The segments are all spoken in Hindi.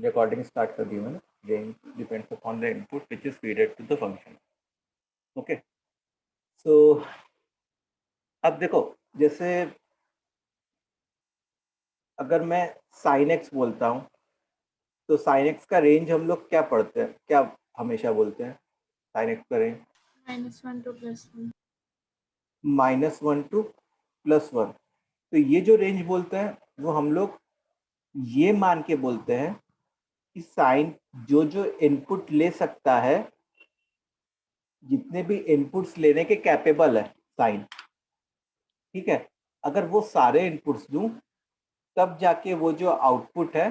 रिकॉर्डिंग स्टार्ट कर दी मैंने। Range depends upon the input which is feeded to the function. Okay, so अब देखो, जैसे अगर मैं साइन एक्स बोलता हूँ तो साइन एक्स का रेंज हम लोग क्या पढ़ते हैं, क्या हमेशा बोलते हैं साइन एक्स का रेंज? -1 to +1। -1 to +1। तो ये जो रेंज बोलते हैं वो हम लोग ये मान के बोलते हैं कि साइन जो जो इनपुट ले सकता है, जितने भी इनपुट्स लेने के कैपेबल है साइन, ठीक है, अगर वो सारे इनपुट्स दूं तब जाके वो जो आउटपुट है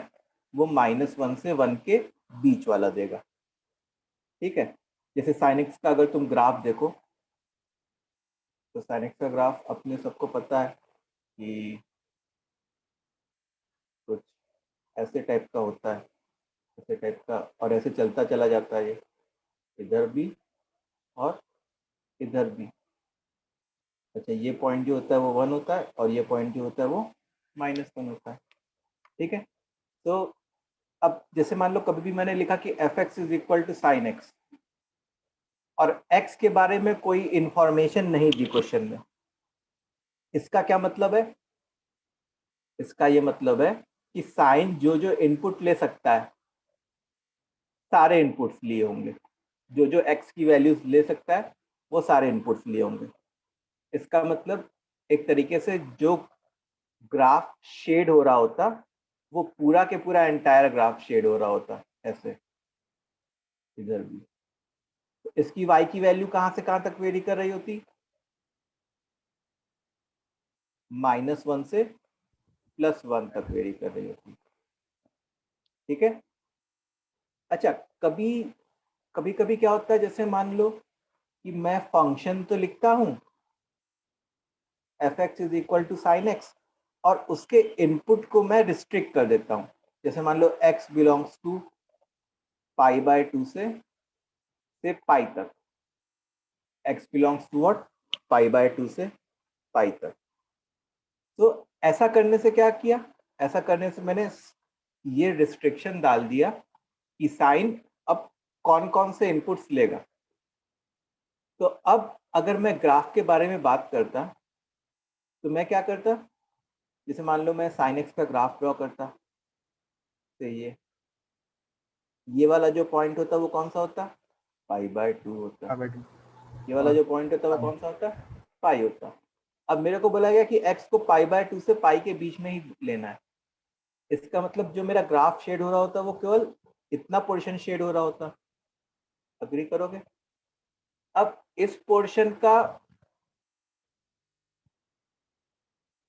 वो -1 से 1 के बीच वाला देगा। ठीक है, जैसे साइन एक्स का अगर तुम ग्राफ देखो तो साइन एक्स का ग्राफ अपने सबको पता है कि कुछ ऐसे टाइप का होता है, ऐसे टाइप का, और ऐसे चलता चला जाता है, ये इधर भी और इधर भी। अच्छा, ये पॉइंट जो होता है वो 1 होता है और ये पॉइंट जो होता है वो -1 होता है। ठीक है, तो अब जैसे मान लो कभी भी मैंने लिखा कि f x is equal to sine x और x के बारे में कोई इंफॉर्मेशन नहीं दी क्वेश्चन में, इसका क्या मतलब है? इसका ये मतलब है कि साइन जो जो इनपुट ले सकता है, सारे इनपुट्स लिए होंगे, जो जो x की वैल्यूज ले सकता है वो सारे इनपुट्स लिए होंगे। इसका मतलब एक तरीके से जो ग्राफ शेड हो रहा होता वो पूरा के पूरा एंटायर ग्राफ शेड हो रहा होता ऐसे, इधर भी। तो इसकी y की वैल्यू कहाँ से कहाँ तक वेरी कर रही होती? -1 से +1 तक वेरी कर रही होती। ठीक है, अच्छा, कभी कभी कभी क्या होता है, जैसे मान लो कि मैं फंक्शन तो लिखता हूँ f x is equal to sine x और उसके इनपुट को मैं रिस्ट्रिक्ट कर देता हूँ। जैसे मान लो x बिलोंग्स टू π/2 से पाई तक, x बिलोंग्स टू व्हाट, π/2 से पाई तक। तो ऐसा करने से क्या किया, ऐसा करने से मैंने ये रिस्ट्रिक्शन डाल दिया कि साइन अब कौन कौन से इनपुट्स लेगा। तो अब अगर मैं ग्राफ के बारे में बात करता तो मैं क्या करता, जैसे मान लो मैं साइन एक्स का ग्राफ ड्रॉ करता, तो ये वाला जो पॉइंट होता वो कौन सा होता? π/2 होता। ये वाला जो पॉइंट होता वो कौन सा होता? पाई होता। अब मेरे को बोला गया कि x को π/2 से पाई के बीच में ही लेना है। इसका मतलब जो मेरा ग्राफ शेड हो रहा होता वो केवल इतना पोर्शन शेड हो रहा होता। अग्री करोगे? अब इस पोर्शन का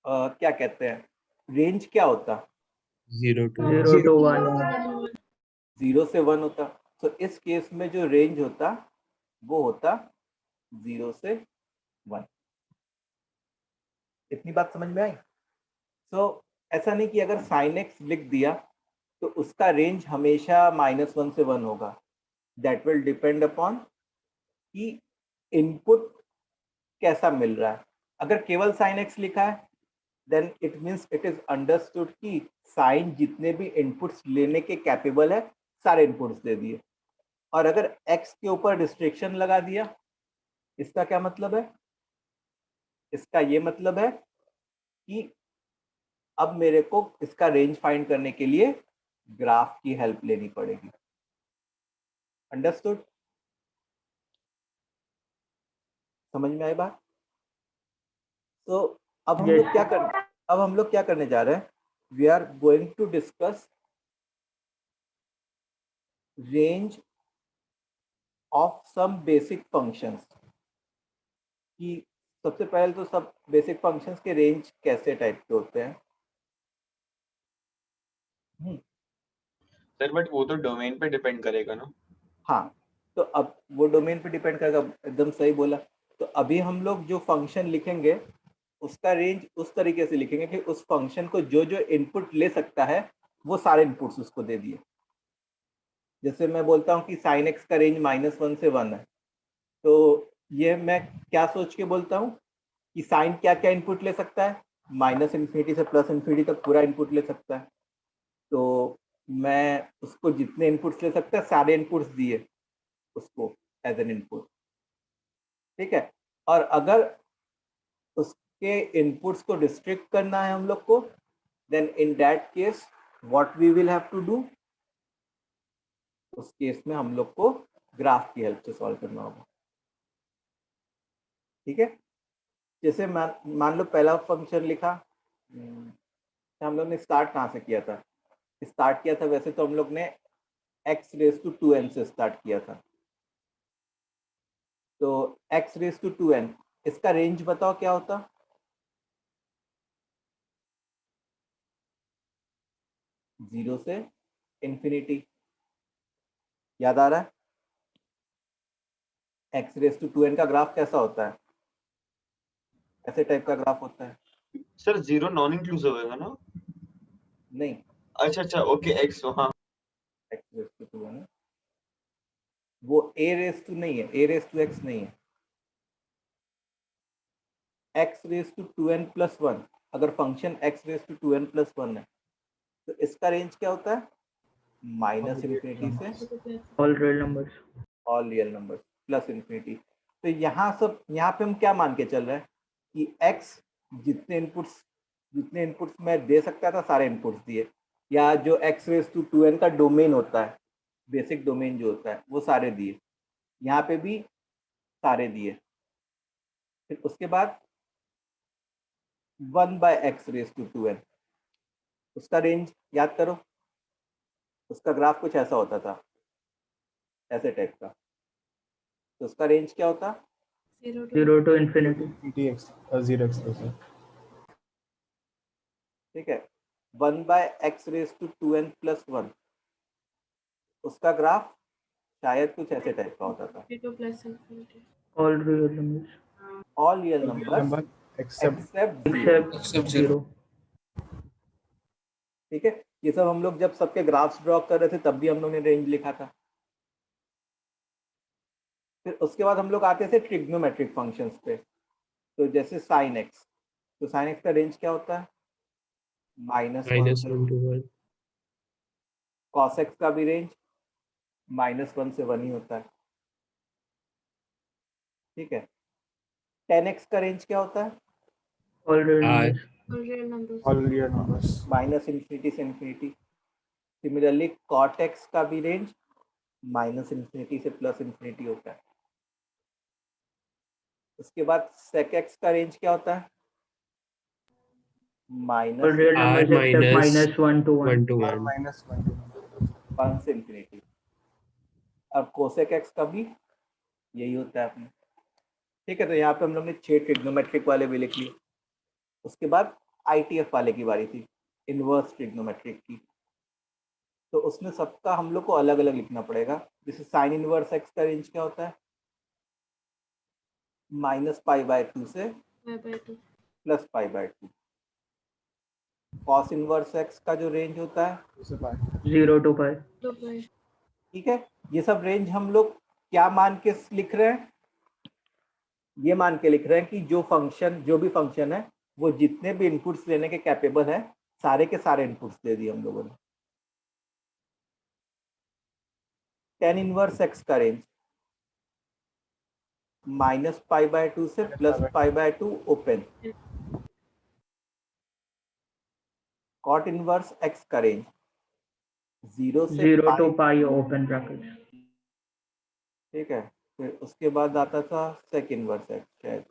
क्या कहते हैं, रेंज क्या होता? 0 to 0 0 से 1 होता। तो इस केस में जो रेंज होता वो होता 0 से 1। इतनी बात समझ में आई? तो ऐसा नहीं कि अगर साइन एक्स लिख दिया तो उसका रेंज हमेशा -1 से 1 होगा। दैट विल डिपेंड अपॉन कि इनपुट कैसा मिल रहा है। अगर केवल साइन एक्स लिखा है then it means it is understood कि साइन जितने भी इनपुट्स लेने के कैपेबल है सारे इनपुट्स दे दिए। और अगर एक्स के ऊपर रिस्ट्रिक्शन लगा दिया, इसका क्या मतलब है? इसका ये मतलब है कि अब मेरे को इसका रेंज फाइंड करने के लिए ग्राफ की हेल्प लेनी पड़ेगी। अंडरस्टूड? समझ में आई बात? तो अब हम लोग क्या करने, अब हम लोग क्या करने जा रहे हैं, we are going to discuss range of some basic functions. कि सबसे पहले तो सब बेसिक फंक्शंस के रेंज कैसे टाइप के होते हैं। सर बट वो तो डोमेन पे डिपेंड करेगा ना। हाँ, तो अब वो डोमेन पे डिपेंड करेगा, एकदम सही बोला। तो अभी हम लोग जो फंक्शन लिखेंगे उसका रेंज उस तरीके से लिखेंगे कि उस फंक्शन को जो जो इनपुट ले सकता है वो सारे इनपुट्स उसको दे दिए। जैसे मैं बोलता हूँ कि साइन एक्स का रेंज -1 से 1 है, तो ये मैं क्या सोच के बोलता हूँ कि साइन क्या क्या इनपुट ले सकता है, -∞ से +∞ तक पूरा इनपुट ले सकता है। तो मैं उसको जितने इनपुट्स ले सकता है सारे इनपुट्स दिए उसको एज एन इनपुट, ठीक है। और अगर उसके इनपुट्स को रिस्ट्रिक्ट करना है हम लोग को, then in that case what we will have to do, उस केस में हम लोग को ग्राफ की हेल्प से सॉल्व करना होगा, ठीक है। जैसे मान लो पहला फंक्शन लिखा, हम लोग ने स्टार्ट कहाँ से किया था, स्टार्ट किया था वैसे तो हम लोग ने x रेज टू 2n से स्टार्ट किया था। तो x रेज टू 2n, इसका रेंज बताओ क्या होता? 0 से इंफिनिटी, याद आ रहा है? x रेज टू 2n का ग्राफ कैसा होता है? ऐसे टाइप का ग्राफ होता है। सर 0 नॉन इंक्लूसिव है ना? नहीं, अच्छा ओके x, हाँ x रेज टू 2n वो a रेज टू नहीं है, a रेज टू x नहीं है, x raise to 2n plus 1। अगर function x raise to 2n plus 1 है तो इसका रेंज क्या होता है? माइनस इंफिनिटी से all real numbers. All real numbers plus infinity. तो यहाँ पे हम क्या मान के चल रहे हैं कि x जितने इनपुट्स मैं दे सकता था सारे इनपुट्स दिए, या जो x रेज टू 2n का डोमेन होता है, बेसिक डोमेन जो होता है वो सारे दिए, यहाँ पे भी सारे दिए। फिर उसके बाद 1/x रेज टू 2n, उसका रेंज याद करो, उसका ग्राफ कुछ ऐसा होता था, ऐसे टाइप का। तो उसका रेंज क्या होता? 0 to infinity। Zero exclusive. ठीक है, 1/x raise to 2n plus 1, उसका ग्राफ शायद कुछ ऐसे टाइप का होता था। 0 plus infinity। All real numbers all real numbers except except 0। ठीक है, ये सब हम लोग जब सबके ग्राफ्स ड्रॉ कर रहे थे तब भी हम लोग ने रेंज लिखा था। फिर उसके बाद हम लोग आते थे ट्रिग्नोमेट्रिक फंक्शंस पे। तो जैसे साइन एक्स, तो साइन एक्स का रेंज क्या होता है? -1 से -1 to 1। कॉस एक्स का भी रेंज -1 से 1 ही होता है, ठीक है। टेन एक्स का रेंज क्या होता है? All real R numbers. All real numbers. All real numbers. -Infinity से इंफिनिटी। सिमिलरली कॉट एक्स का भी रेंज -इंफिनिटी से प्लस इंफिनिटी होता है। उसके बाद सेक एक्स का रेंज क्या होता है? All real R numbers accept minus -1 to 1। 1 to R 1। -1 1 से इंफिनिटी। अब कोसेक एक्स का भी यही होता है अपने, ठीक है। तो यहाँ पे हम लोग ने 6 ट्रिग्नोमेट्रिक वाले भी लिख लिए। उसके बाद आईटीएफ वाले की बारी थी, इनवर्स ट्रिग्नोमेट्रिक की। तो उसमें सबका हम लोग को अलग अलग लिखना पड़ेगा। जैसे साइन इनवर्स एक्स का रेंज क्या होता है? -π/2 से π/2। +π/2। कॉस इनवर्स एक्स का जो रेंज होता है 0 to π। ठीक है। ये सब रेंज हम लोग क्या मान के लिख रहे हैं? ये मान के लिख रहे हैं कि जो भी फंक्शन है वो जितने भी इनपुट्स लेने के कैपेबल है, सारे के सारे इनपुट्स दे दिए हम लोगों ने। टेन इनवर्स एक्स का रेंज -π/2 से +π/2 ओपन। कॉट इनवर्स एक्स का रेंज 0 से 0 to π, π ओपन ब्रैकेट्स। ठीक है। फिर उसके बाद आता था सेक इनवर्स एक्स, शायद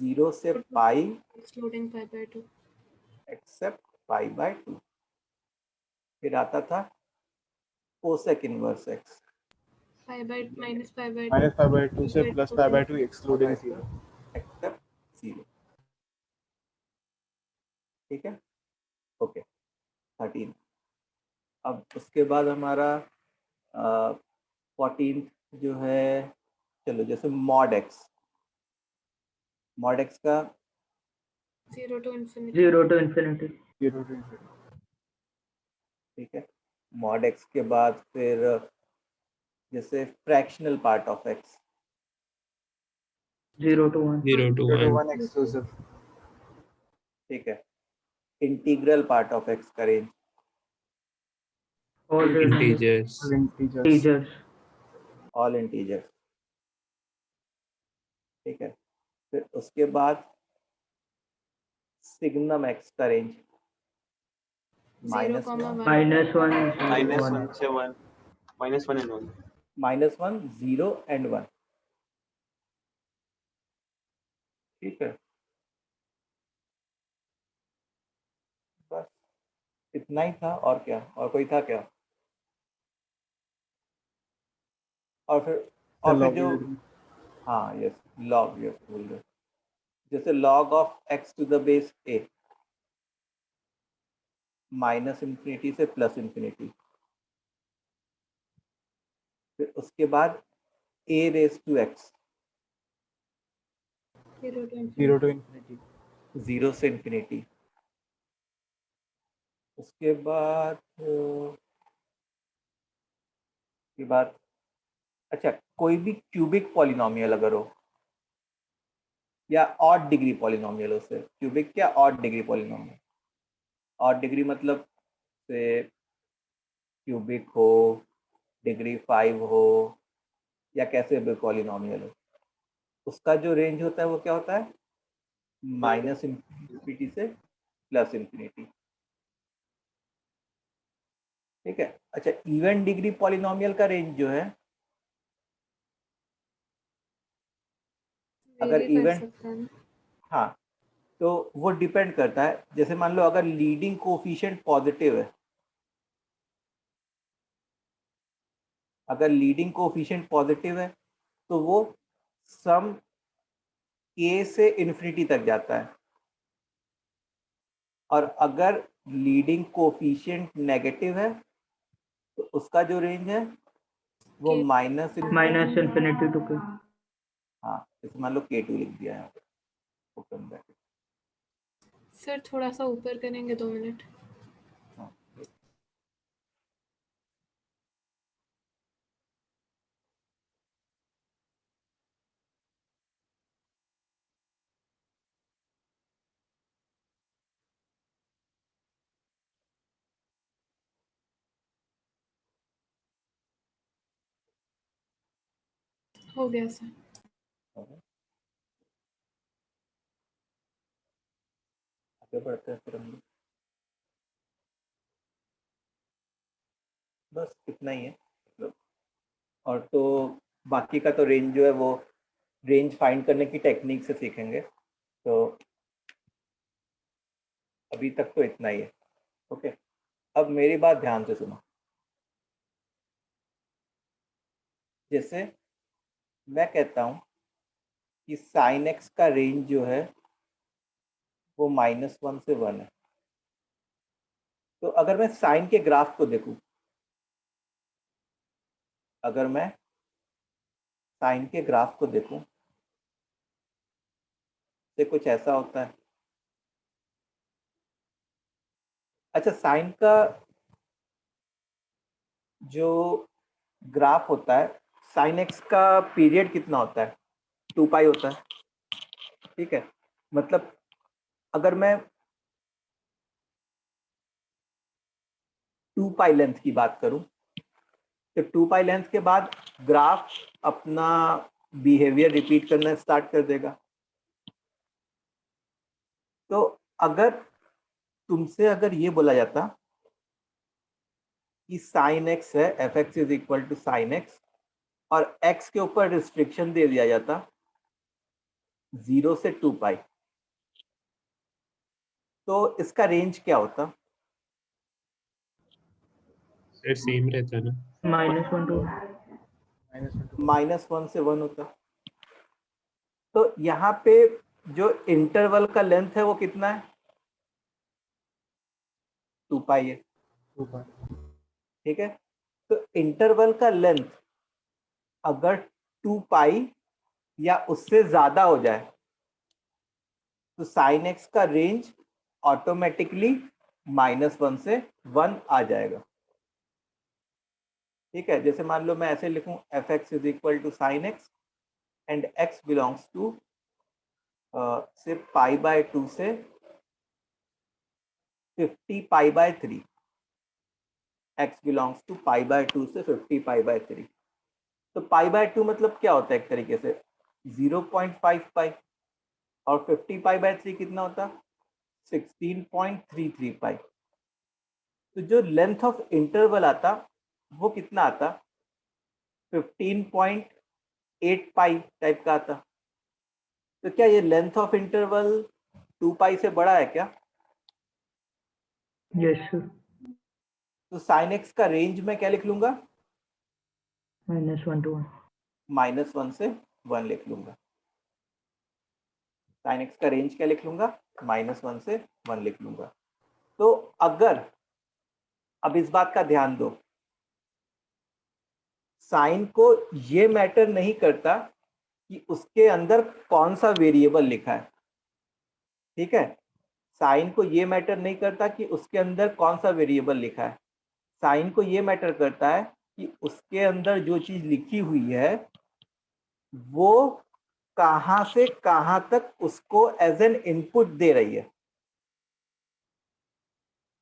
0 से π एक्सक्लूडिंग π/2। एक्सेप्ट π/2। फिर आता था कोसेक इनवर्स एक्स, -π/2 से +π/2 एक्सक्लूडिंग 0 एक्सेप्ट 0, ठीक है। ओके 13। अब उसके बाद हमारा 14 जो है, चलो जैसे मॉड एक्स का 0 to infinity। 0 to infinity। 0 to infinity। ठीक है। मॉड एक्स के बाद फिर जैसे fractional part of x 0 to 1। 0 to 0 to 1। 1 exclusive. ठीक है। इंटीग्रल पार्ट ऑफ एक्स का range All integers. All integers. integers. All integers. ठीक है, फिर उसके बाद सिग्नम एक्स का range Zero -1 comma one. -1 minus 1 1 से 1 minus 1 and 1 -1 0 and 1। ठीक है, बस इतना ही था। और क्या, और कोई था क्या? और फिर जो, हाँ यस, लॉग, यस भूल गए। जैसे log of x to the base a, -∞ से +∞। फिर उसके बाद a raise to x, 0 to 0 infinity. to infinity. 0 से इंफिनिटी। उसके बाद अच्छा, कोई भी क्यूबिक पॉलिनोमियल अगर हो, या ऑड डिग्री पॉलिनोमियल हो, से क्यूबिक या odd degree polynomial. Odd degree मतलब से क्यूबिक हो, डिग्री 5 हो, या कैसे भी पॉलिनोमियल हो, उसका जो रेंज होता है वो क्या होता है? -∞ से +∞। ठीक है। अच्छा, इवन डिग्री पॉलिनोमियल का रेंज जो है, अगर Vary कर इवन, सकता है ना। हाँ, तो वो डिपेंड करता है। जैसे मान लो अगर लीडिंग कोफिशिएंट पॉजिटिव है, अगर लीडिंग कोफिशिएंट पॉजिटिव है तो वो सम k से इन्फिनिटी तक जाता है, और अगर लीडिंग कोफिशिएंट नेगेटिव है तो उसका जो रेंज है वो K- -∞ to k। हाँ, जैसे मान लो k2 लिख दिया है, ओपन ब्रैकेट। सर थोड़ा सा ऊपर करेंगे 2 मिनट। हाँ, हो गया सर। आगे बढ़ते हैं फिर हम लोग। बस इतना ही है मतलब। और तो बाकी का तो रेंज जो है वो रेंज फाइंड करने की टेक्निक से सीखेंगे, तो अभी तक तो इतना ही है। ओके, अब मेरी बात ध्यान से सुनो। जैसे मैं कहता हूँ कि साइन एक्स का रेंज जो है वो -1 से 1 है, तो अगर मैं साइन के ग्राफ को देखूं, अगर मैं साइन के ग्राफ को देखूं तो कुछ ऐसा होता है। अच्छा, साइन का जो ग्राफ होता है, साइन एक्स का पीरियड कितना होता है? 2π होता है। ठीक है, मतलब अगर मैं 2π लेंथ की बात करूं, तो 2π लेंथ के बाद ग्राफ अपना बिहेवियर रिपीट करना स्टार्ट कर देगा। तो अगर तुमसे अगर ये बोला जाता कि साइन एक्स है, f x is equal to sine x, और एक्स के ऊपर रिस्ट्रिक्शन दे दिया जाता 0 से 2π, तो इसका रेंज क्या होता? सर सेम रहता है ना? -1 to -1 -1 से 1 होता। तो यहाँ पे जो इंटरवल का लेंथ है वो कितना है? 2π है। 2 ठीक है, तो इंटरवल का लेंथ अगर 2π या उससे ज्यादा हो जाए तो साइन एक्स का रेंज ऑटोमेटिकली -1 से 1 आ जाएगा। ठीक है, जैसे मान लो मैं ऐसे लिखूं, f x is equal to sine x and x belongs to से π/2 से 50π/3, x belongs to pi by 2 से 50 पाई बाय 3। तो पाई बाय 2 मतलब क्या होता है एक तरीके से 0.5 पाई, और 50 पाई बाय 3 कितना होता, 16.33 पाई। तो जो लेंथ ऑफ इंटरवल आता वो कितना आता, 15.8 पाई टाइप का आता। तो क्या ये लेंथ ऑफ इंटरवल 2 पाई से बड़ा है क्या? Yes sir. तो साइन एक्स का रेंज में क्या लिख लूंगा, -1 to 1। -1 से 1 लिख लूंगा। साइन एक्स का रेंज क्या लिख लूंगा, -1 से 1 लिख लूंगा। तो अगर, अब इस बात का ध्यान दो, साइन को ये मैटर नहीं करता कि उसके अंदर कौन सा वेरिएबल लिखा है, ठीक है। साइन को ये मैटर नहीं करता कि उसके अंदर कौन सा वेरिएबल लिखा है। साइन को ये मैटर करता है कि उसके अंदर जो चीज लिखी हुई है वो कहां से कहां तक उसको एज एन इनपुट दे रही है,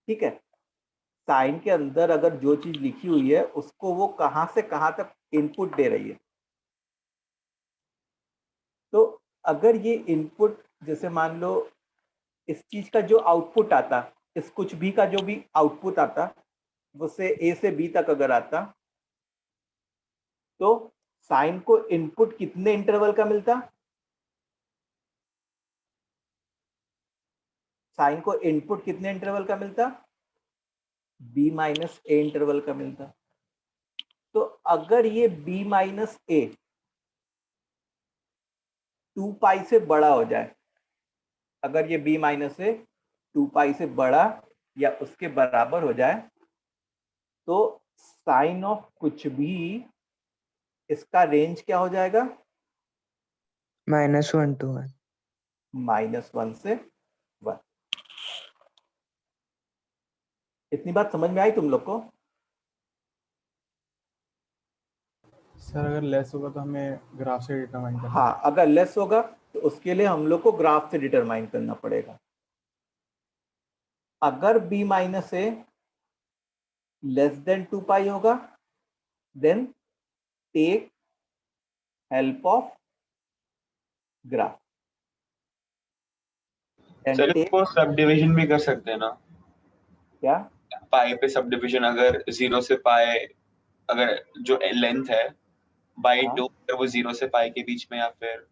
ठीक है। साइन के अंदर अगर जो चीज लिखी हुई है उसको वो कहां से कहां तक इनपुट दे रही है। तो अगर ये इनपुट, जैसे मान लो इस चीज का जो आउटपुट आता, इस कुछ भी का जो भी आउटपुट आता वो से ए से बी तक अगर आता, तो साइन को इनपुट कितने इंटरवल का मिलता, साइन को इनपुट कितने इंटरवल का मिलता, b माइनस ए इंटरवल का मिलता। तो अगर ये b माइनस ए 2 पाई से बड़ा हो जाए, अगर ये b माइनस ए 2 पाई से बड़ा या उसके बराबर हो जाए, तो साइन ऑफ कुछ भी, इसका रेंज क्या हो जाएगा, -1 to 1। -1 से 1। इतनी बात समझ में आई तुम लोग को? सर अगर लेस होगा तो हमें ग्राफ से डिटरमाइन करना हाँ, अगर लेस होगा तो उसके लिए हम लोग को ग्राफ से डिटरमाइन करना पड़ेगा। अगर b minus A less than 2 pi होगा, then take help of graph. Sir इसको सब डिविजन भी कर सकते हैं ना, क्या? पाई पे सब डिविजन, अगर 0 से पाई, अगर जो लेंथ है बाई हाँ। 2, अगर वो 0 से पाई के बीच में या फिर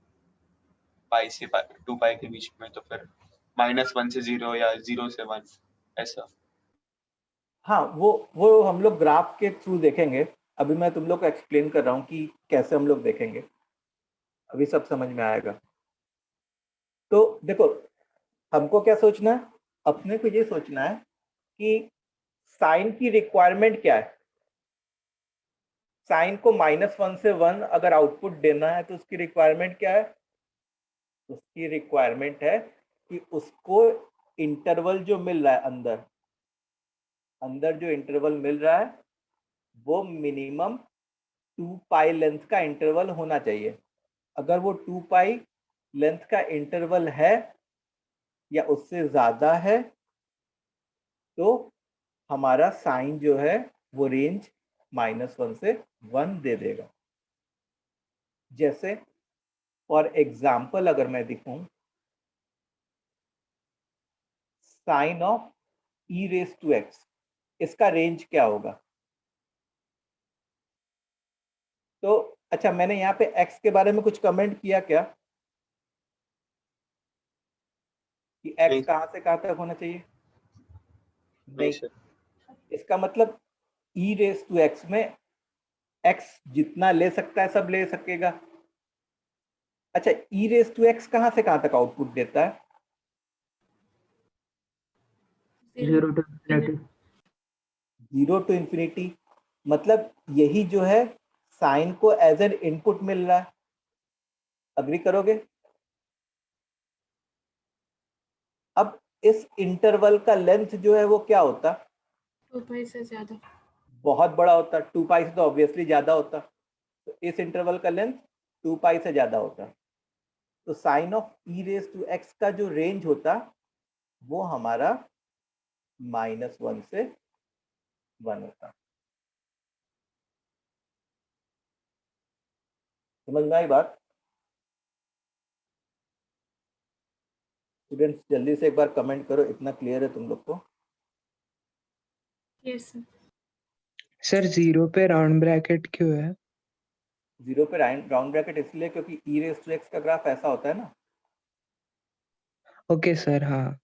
पाई से 2 पाई के बीच में, तो फिर -1 से 0 या 0 से 1 ऐसा। हाँ, वो हम लोग ग्राफ के थ्रू देखेंगे। अभी मैं तुम लोग को एक्सप्लेन कर रहा हूँ कि कैसे हम लोग देखेंगे, अभी सब समझ में आएगा। तो देखो, हमको क्या सोचना है, अपने को ये सोचना है कि साइन की रिक्वायरमेंट क्या है। साइन को -1 से 1 अगर आउटपुट देना है तो उसकी रिक्वायरमेंट क्या है, उसकी रिक्वायरमेंट है कि उसको इंटरवल जो मिल रहा है अंदर, अंदर जो इंटरवल मिल रहा है वो मिनिमम 2 पाई लेंथ का इंटरवल होना चाहिए। अगर वो 2 पाई लेंथ का इंटरवल है या उससे ज्यादा है तो हमारा साइन जो है वो रेंज -1 से 1 दे देगा। जैसे फॉर एग्जाम्पल अगर मैं दिखाऊं, sine of e raise to x, इसका रेंज क्या होगा? तो अच्छा, मैंने यहाँ पे x के बारे में कुछ कमेंट किया क्या कि नहीं x कहाँ से कहाँ तक होना चाहिए? नहीं सर, इसका मतलब ई रेस टू एक्स में x जितना ले सकता है सब ले सकेगा। अच्छा, ई रेस टू एक्स कहाँ से कहाँ तक आउटपुट देता है? 0 to infinity। 0 टू इंफिनिटी, मतलब यही जो है साइन को एज एन इनपुट मिल रहा है। अग्री करोगे? अब इस इंटरवल का लेंथ जो है वो क्या होता, 2 पाई से ज्यादा। बहुत बड़ा होता। 2 पाई से तो ऑब्वियसली ज्यादा होता, तो इस इंटरवल का लेंथ 2 पाई से ज्यादा होता। तो sine of e raise to x का जो रेंज होता वो हमारा -1 से 1 होता। समझ में आई बात? स्टूडेंट्स जल्दी से एक बार कमेंट करो, इतना क्लियर है तुम लोग को? Yes sir. सर 0 पे राउंड ब्रैकेट क्यों है? 0 पे राउंड ब्रैकेट इसलिए क्योंकि e रेज़ टू x का ग्राफ ऐसा होता है ना। ओके सर, हाँ।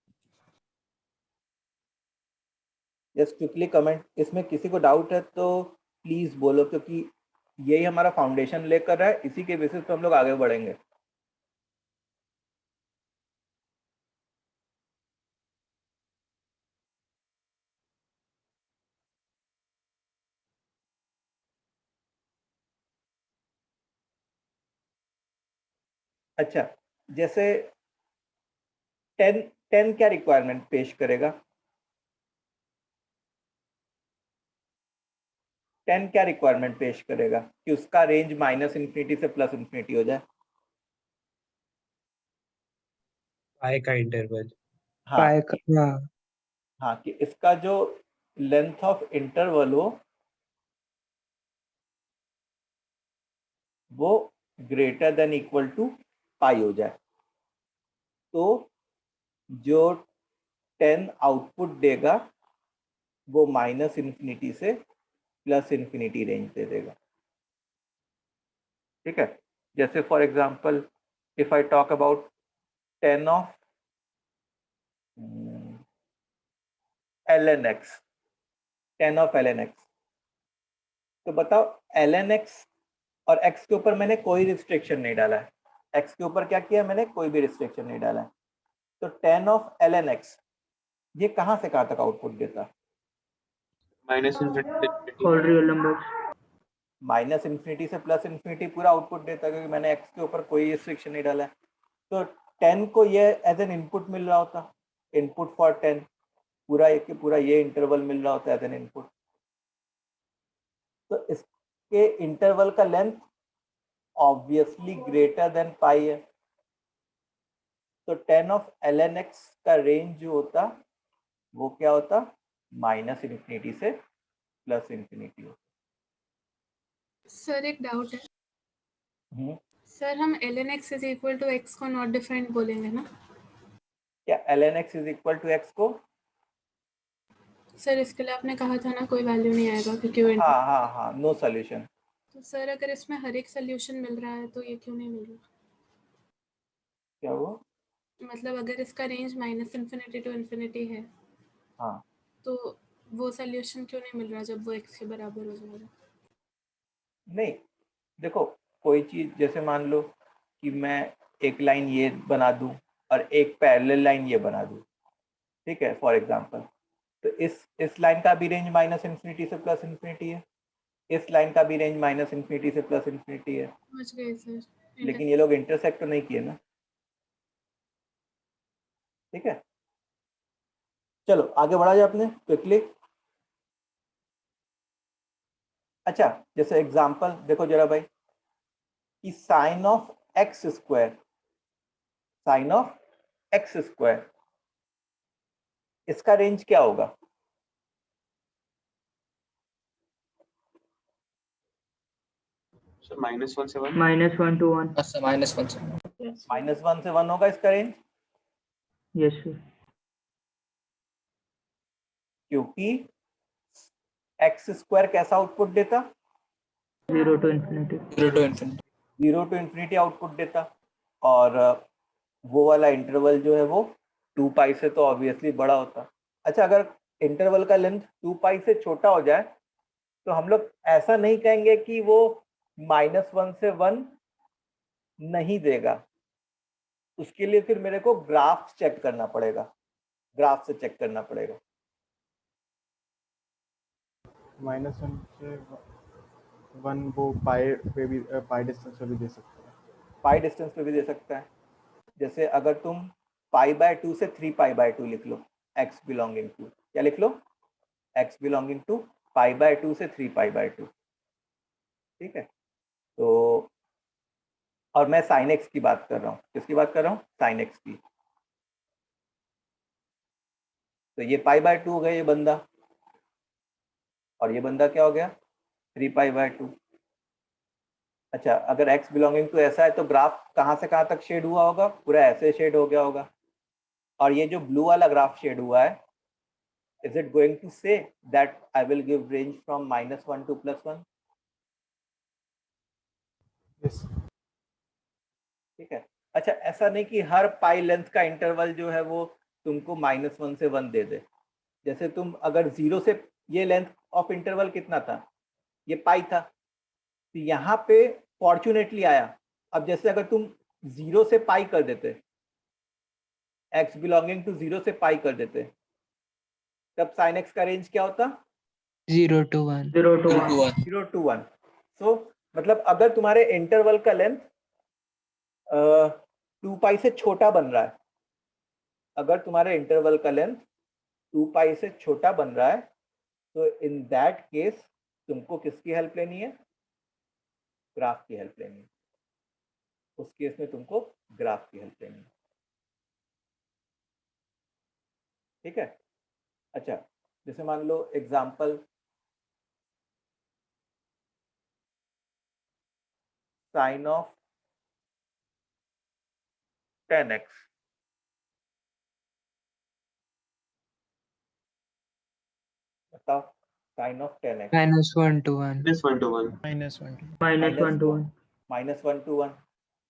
जस्ट क्विकली कमेंट, इसमें किसी को डाउट है तो प्लीज बोलो, क्योंकि यही हमारा फाउंडेशन लेकर रहा है, इसी के बेसिस पे हम लोग आगे बढ़ेंगे। अच्छा, जैसे 10 10 क्या रिक्वायरमेंट पेश करेगा? 10 क्या रिक्वायरमेंट पेश करेगा कि उसका रेंज -∞ से +∞ हो जाए? पाई का इंटरवल। हाँ पाई का, हाँ। हाँ, कि इसका जो लेंथ ऑफ इंटरवल हो वो ग्रेटर देन इक्वल टू पाई हो जाए। तो जो 10 आउटपुट देगा वो -∞ से +∞ रेंज दे देगा। ठीक है, जैसे for example if I talk about 10 of ln x, 10 of ln x, तो बताओ ln x और x के ऊपर मैंने कोई रिस्ट्रिक्शन नहीं डाला है। x के ऊपर क्या किया मैंने? कोई भी रिस्ट्रिक्शन नहीं डाला है। तो 10 ऑफ ln x ये कहाँ से कहाँ तक आउटपुट देता? -∞ ऑल रियल नंबर्स। -∞ से +∞ पूरा आउटपुट देता है, क्योंकि मैंने x के ऊपर कोई रिस्ट्रिक्शन नहीं डाला है। तो 10 को ये एज एन इनपुट मिल रहा होता, इनपुट फॉर 10, पूरा एक पूरा ये इंटरवल मिल रहा होता है एज एन इनपुट। तो इसके इंटरवल का length obviously greater than pi है। तो 10 ऑफ ln x का रेंज जो होता वो क्या होता? -∞ से +∞ होता। सर एक डाउट है हम्म, सर, हम ln x is equal to x को नॉट डिफाइंड बोलेंगे ना? क्या ln x is equal to x को? सर इसके लिए आपने कहा था ना कोई वैल्यू नहीं आएगा क्योंकि वो हाँ हाँ हाँ, नो सॉल्यूशन। तो सर अगर इसमें हर एक सोल्यूशन मिल रहा है तो ये क्यों नहीं मिल रहा? क्या वो? मतलब अगर इसका रेंज -∞ to ∞ है हाँ, तो वो सोल्यूशन क्यों नहीं मिल रहा जब वो x के बराबर हो जाएगा? नहीं देखो, कोई चीज जैसे मान लो कि मैं एक लाइन ये बना दूं और एक पैरेलल लाइन ये बना दूं, ठीक है, फॉर एग्जांपल, तो इस लाइन का भी रेंज -∞ से +∞ है, इस लाइन का भी रेंज -∞ से +∞ है, समझ गए सर। लेकिन ये लोग इंटरसेक्ट तो नहीं किए ना। ठीक है, चलो आगे बढ़ा जाए अपने क्विकली। अच्छा, जैसे एग्जांपल देखो जरा भाई, कि sine of x square, sine of x square, इसका रेंज क्या होगा? सर -1 से 1। -1 to 1। -1 से -1 से 1 होगा इसका रेंज, यस सर। क्योंकि एक्स स्क्वायर कैसा आउटपुट देता? 0 to ∞। 0 to ∞। 0 to ∞ आउटपुट देता, और वो वाला इंटरवल जो है वो 2 पाई से तो ऑब्वियसली बड़ा होता। अच्छा, अगर इंटरवल का लेंथ 2 पाई से छोटा हो जाए तो हम लोग ऐसा नहीं कहेंगे कि वो -1 से 1 नहीं देगा, उसके लिए फिर मेरे को ग्राफ चेक करना पड़ेगा, ग्राफ से चेक करना पड़ेगा। -1 से 1 वो पाई पे भी, पाई डिस्टेंस पे भी दे सकते हैं। पाई डिस्टेंस पे भी दे सकता है। जैसे अगर तुम π/2 से 3π/2 लिख लो, x बिलोंगिंग टू, क्या लिख लो? x बिलोंगिंग टू π/2 से 3π/2। ठीक है, तो और मैं साइन x की बात कर रहा हूँ, किसकी बात कर रहा हूँ? साइन x की। तो ये π/2 हो गया ये बंदा, और ये बंदा क्या हो गया 3π/2। अच्छा, अगर x बिलोंगिंग टू ऐसा है तो ग्राफ कहाँ से कहाँ तक शेड हुआ होगा, पूरा ऐसे शेड हो गया होगा। और ये जो ब्लू वाला ग्राफ शेड हुआ है, is it going to say that I will give range from -1 to +1? Yes. ठीक है। अच्छा, ऐसा नहीं कि हर पाई लेंथ का इंटरवल जो है वो तुमको -1 से 1 दे दे। जैसे तुम अगर 0 से, ये लेंथ ऑफ इंटरवल कितना था, ये पाई था, तो यहाँ पे फॉर्चुनेटली आया। अब जैसे अगर तुम 0 से पाई कर देते, x बिलोंगिंग टू 0 से पाई कर देते, तब साइन x का रेंज क्या होता 0 to 1. 0 to 1. 0 to 1। सो मतलब अगर तुम्हारे इंटरवल का लेंथ 2π से छोटा बन रहा है, अगर तुम्हारे इंटरवल का लेंथ 2π से छोटा बन रहा है, तो इन दैट केस तुमको किसकी हेल्प लेनी है, ग्राफ की हेल्प लेनी है। उस केस में तुमको ग्राफ की हेल्प लेनी है। ठीक है। अच्छा, जैसे मान लो एग्जांपल साइन ऑफ 10x, बताओ sign of 10x -1 to 1. -1 to 1. -1. -1 to 1. -1 to 1,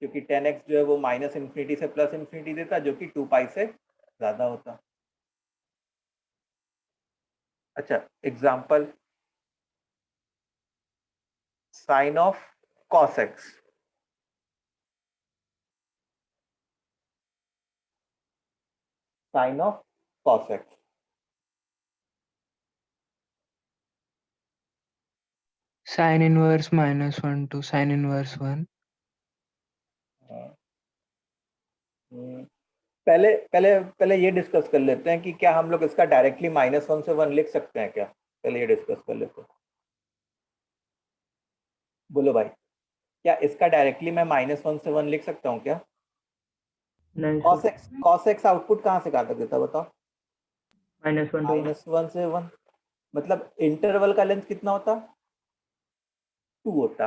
क्योंकि 10x जो है वो -∞ से +∞ देता, जो कि 2π से ज्यादा होता। अच्छा, example sine of cos x, sine of cos x, Sin inverse -1 to sin inverse 1. पहले पहले पहले ये डिस्कस कर लेते हैं कि क्या हम लोग इसका डायरेक्टली -1 से 1 लिख सकते हैं क्या। पहले ये डिस्कस कर लेते हैं। बोलो भाई, क्या इसका डायरेक्टली मैं -1 से 1 लिख सकता हूँ क्या। नहीं cos x आउटपुट कहाँ से कहाँ तक देता बताओ, -1 to 1. -1 से 1। मतलब इंटरवल का लेंथ कितना होता 2 होता।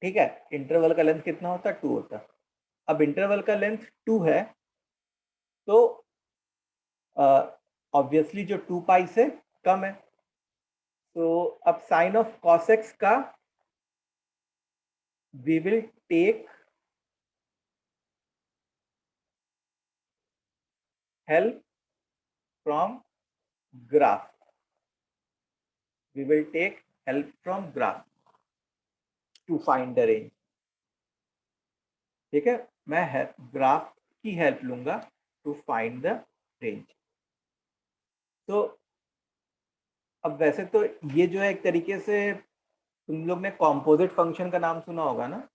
ठीक है, इंटरवल का लेंथ कितना होता 2 होता। अब इंटरवल का लेंथ 2 है, तो ऑब्वियसली जो 2π से कम है, तो अब साइन ऑफ cos x का we will take help from graph, we will take help from graph to find the range. ठीक है, मैं ग्राफ की हेल्प लूंगा टू फाइंड द रेंज। तो अब वैसे तो ये जो है एक तरीके से, तुम लोग ने कॉम्पोजिट फंक्शन का नाम सुना होगा ना।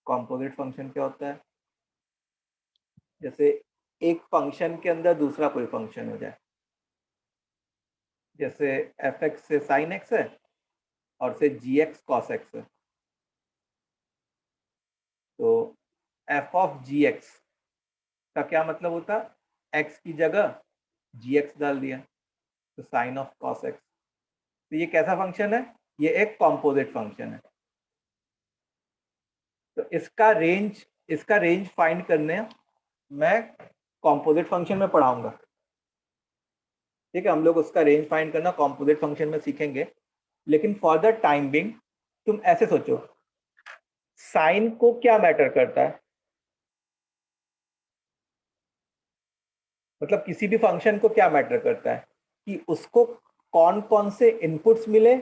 कॉम्पोजिट फंक्शन क्या होता है, जैसे एक फंक्शन के अंदर दूसरा कोई फंक्शन हो जाए, जैसे f(x) से sin x है और से gx cos x है, तो f ऑफ gx का क्या मतलब होता, x की जगह gx डाल दिया, तो साइन ऑफ cos x। तो ये कैसा फंक्शन है, ये एक कॉम्पोजिट फंक्शन है। तो इसका रेंज फाइंड करने मैं कॉम्पोजिट फंक्शन में पढ़ाऊंगा। ठीक है, हम लोग उसका रेंज फाइंड करना कॉम्पोजिट फंक्शन में सीखेंगे। लेकिन फॉर द टाइम बिंग तुम ऐसे सोचो, साइन को क्या मैटर करता है, मतलब किसी भी फंक्शन को क्या मैटर करता है कि उसको कौन कौन से इनपुट्स मिले,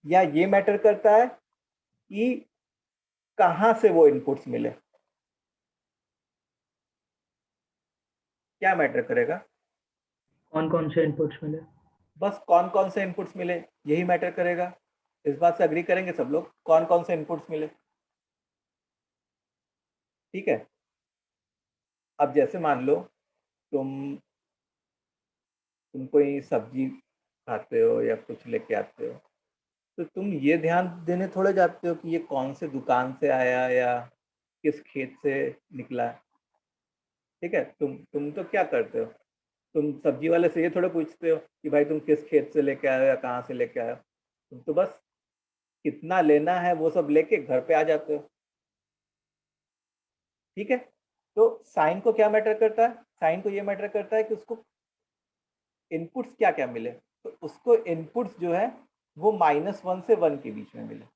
या ये मैटर करता है कि कहां से वो इनपुट्स मिले। क्या मैटर करेगा, कौन से इनपुट्स मिले। बस कौन कौन से इनपुट्स मिले यही मैटर करेगा। इस बात से अग्री करेंगे सब लोग, कौन कौन से इनपुट्स मिले। ठीक है, अब जैसे मान लो तुम कोई सब्जी खाते हो या कुछ लेके आते हो, तो तुम ये ध्यान देने थोड़े जाते हो कि ये कौन से दुकान से आया या किस खेत से निकला है। ठीक है, तुम तो क्या करते हो, तुम सब्जी वाले से ये थोड़ा पूछते हो कि भाई तुम किस खेत से लेके आए हो या कहाँ से लेके आए हो। तुम तो बस कितना लेना है वो सब लेके घर पे आ जाते हो। ठीक है, तो साइन को क्या मैटर करता है? साइन को ये मैटर करता है कि उसको इनपुट्स क्या क्या मिले। तो उसको इनपुट्स जो है वो -1 से 1 के बीच में मिले।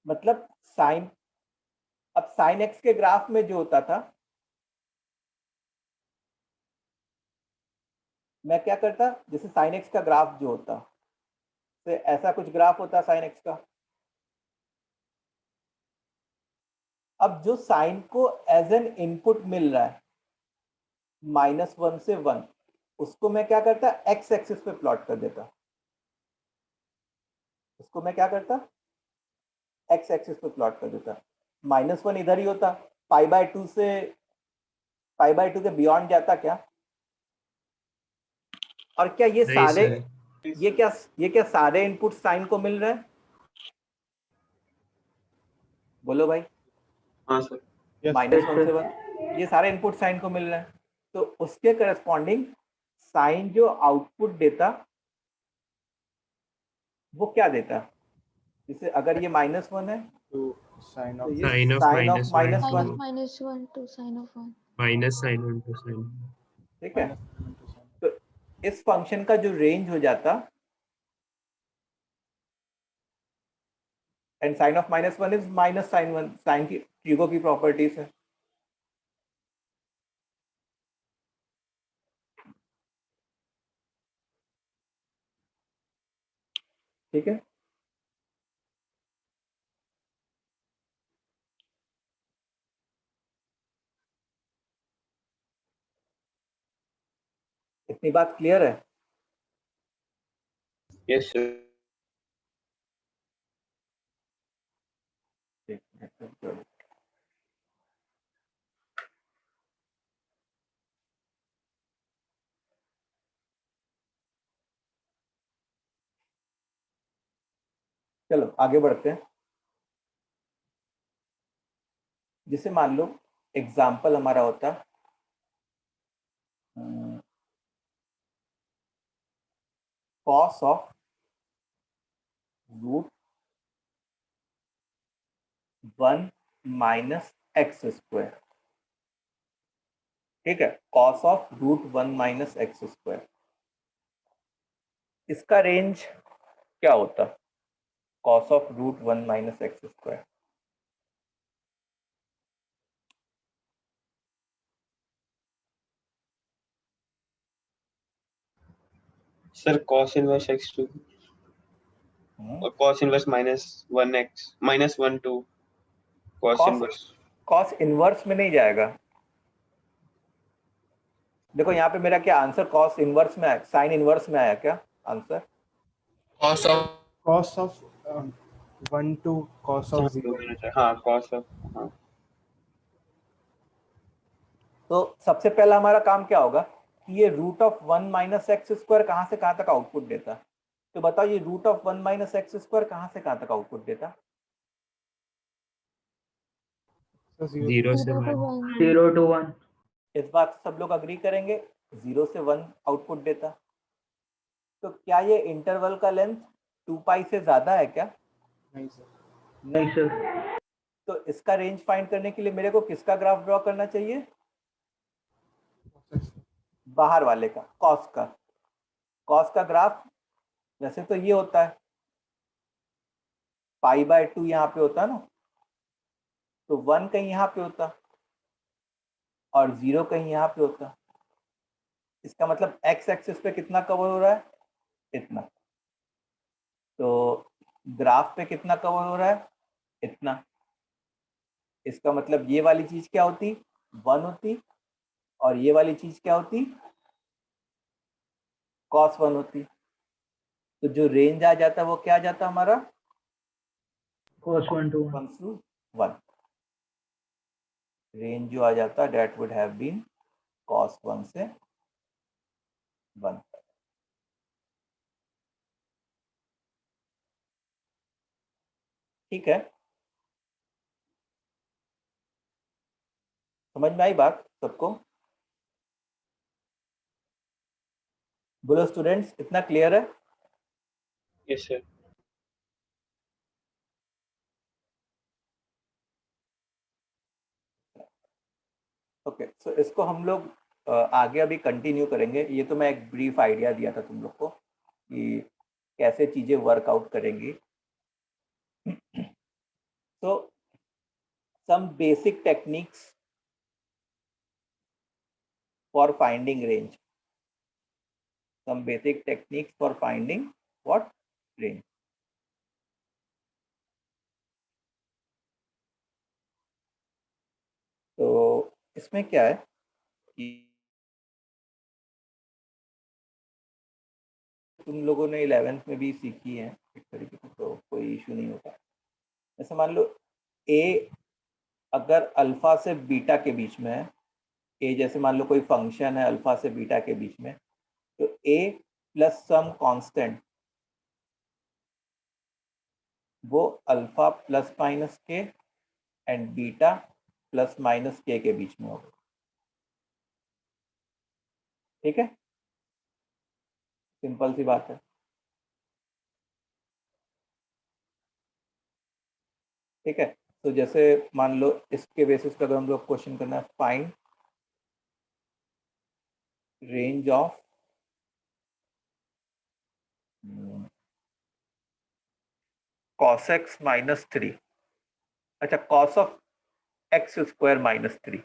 मतलब साइन, अब साइन एक्स के ग्राफ में जो होता था, मैं क्या करता, जैसे साइन एक्स का ग्राफ जो होता, तो ऐसा कुछ ग्राफ होता साइन एक्स का। अब जो साइन को एज एन इनपुट मिल रहा है -1 से 1, उसको मैं क्या करता, एक्स एक्सिस पे प्लॉट कर देता। उसको मैं क्या करता, एक्स एक्सिस पे प्लॉट कर देता। -1 इधर ही होता, π/2 से π/2 के बियॉन्ड जाता क्या? और क्या ये नहीं सारे, सर। ये क्या सारे इनपुट साइन को मिल रहे हैं? बोलो भाई। हाँ सर। Yes. -1 से 1, ये सारे इनपुट साइन को मिल रहे हैं। तो उसके करस्पॉन्डिंग साइन जो आउटपुट देता वो क्या देता? जैसे अगर ये -1 है To sign तो of ये Sin of sine of -1 Sin to of -1 to sin of 1. minus sin 1 to sin. ठीक है। -1 to sign. तो इस फंक्शन का जो रेंज हो जाता, and sine of -1 is minus sine 1, sine की ट्रिगो की प्रॉपर्टीज है। ठीक है, इतनी बात क्लियर है? Yes sir. ठीक है। चलो आगे बढ़ते हैं। जैसे मान लो एग्जाम्पल हमारा होता कॉस ऑफ √1 - x²। ठीक है, कॉस ऑफ √1 - x²। इसका रेंज क्या होता? Cos of √1 - x²। Sir cos inverse x2 और cos inverse -1 to cos inverse. Cos inverse में नहीं जाएगा। देखो यहाँ पे मेरा क्या आंसर कॉस इनवर्स में आया, साइन इनवर्स में आया क्या answer? Cos of 1 to cos of 0. हाँ cos ऑफ, हाँ तो सबसे पहला हमारा काम क्या होगा कि ये √1 - x² कहाँ से कहाँ तक आउटपुट देता? तो बताओ ये √1 - x² कहाँ से कहाँ तक आउटपुट देता? So 0 0 से 0 to 1. 1. 0 to 1. इस बात से सब लोग अग्री करेंगे, 0 से 1 आउटपुट देता। तो क्या ये इंटरवल का लेंथ 2π से ज्यादा है क्या? नहीं सर. नहीं सर. तो इसका रेंज फाइंड करने के लिए मेरे को किसका ग्राफ ड्रॉ करना चाहिए? बाहर वाले का, कॉस का। कॉस का ग्राफ वैसे तो ये होता है π/2, यहाँ पे होता ना, तो 1 कहीं यहाँ पे होता और 0 कहीं यहाँ पे होता। इसका मतलब एक्स एक्सिस पे कितना कवर हो रहा है? इतना। तो ग्राफ पे कितना कवर हो रहा है? इतना। इसका मतलब ये वाली चीज क्या होती? 1 होती, और ये वाली चीज क्या होती? cos 1 होती। तो जो रेंज आ जाता वो क्या आ जाता हमारा? Cos 1 to 1. 1 to 1। रेंज जो आ जाता that would have been cos 1 से 1। ठीक है, समझ में आई बात सबको? बोलो स्टूडेंट्स, इतना क्लियर है? Yes sir. ओके, सो इसको हम लोग आगे अभी कंटिन्यू करेंगे। ये तो मैं एक ब्रीफ आइडिया दिया था तुम लोग को कि कैसे चीजें वर्कआउट करेंगी। तो some basic techniques for finding range, some basic techniques for finding what range. तो इसमें क्या है कि तुम लोगों ने 11th में भी सीखी है एक तरीके से, तो कोई इशू नहीं होता। जैसे मान लो ए अगर अल्फा से बीटा के बीच में है, ए जैसे मान लो कोई फंक्शन है अल्फा से बीटा के बीच में, तो ए प्लस सम कांस्टेंट वो अल्फा प्लस माइनस के एंड बीटा प्लस माइनस के बीच में होगा। ठीक है, सिंपल सी बात है। ठीक है, तो जैसे मान लो इसके बेसिस पर अगर हम लोग क्वेश्चन करना है, find range of cos x minus 3, अच्छा cos of x square minus 3,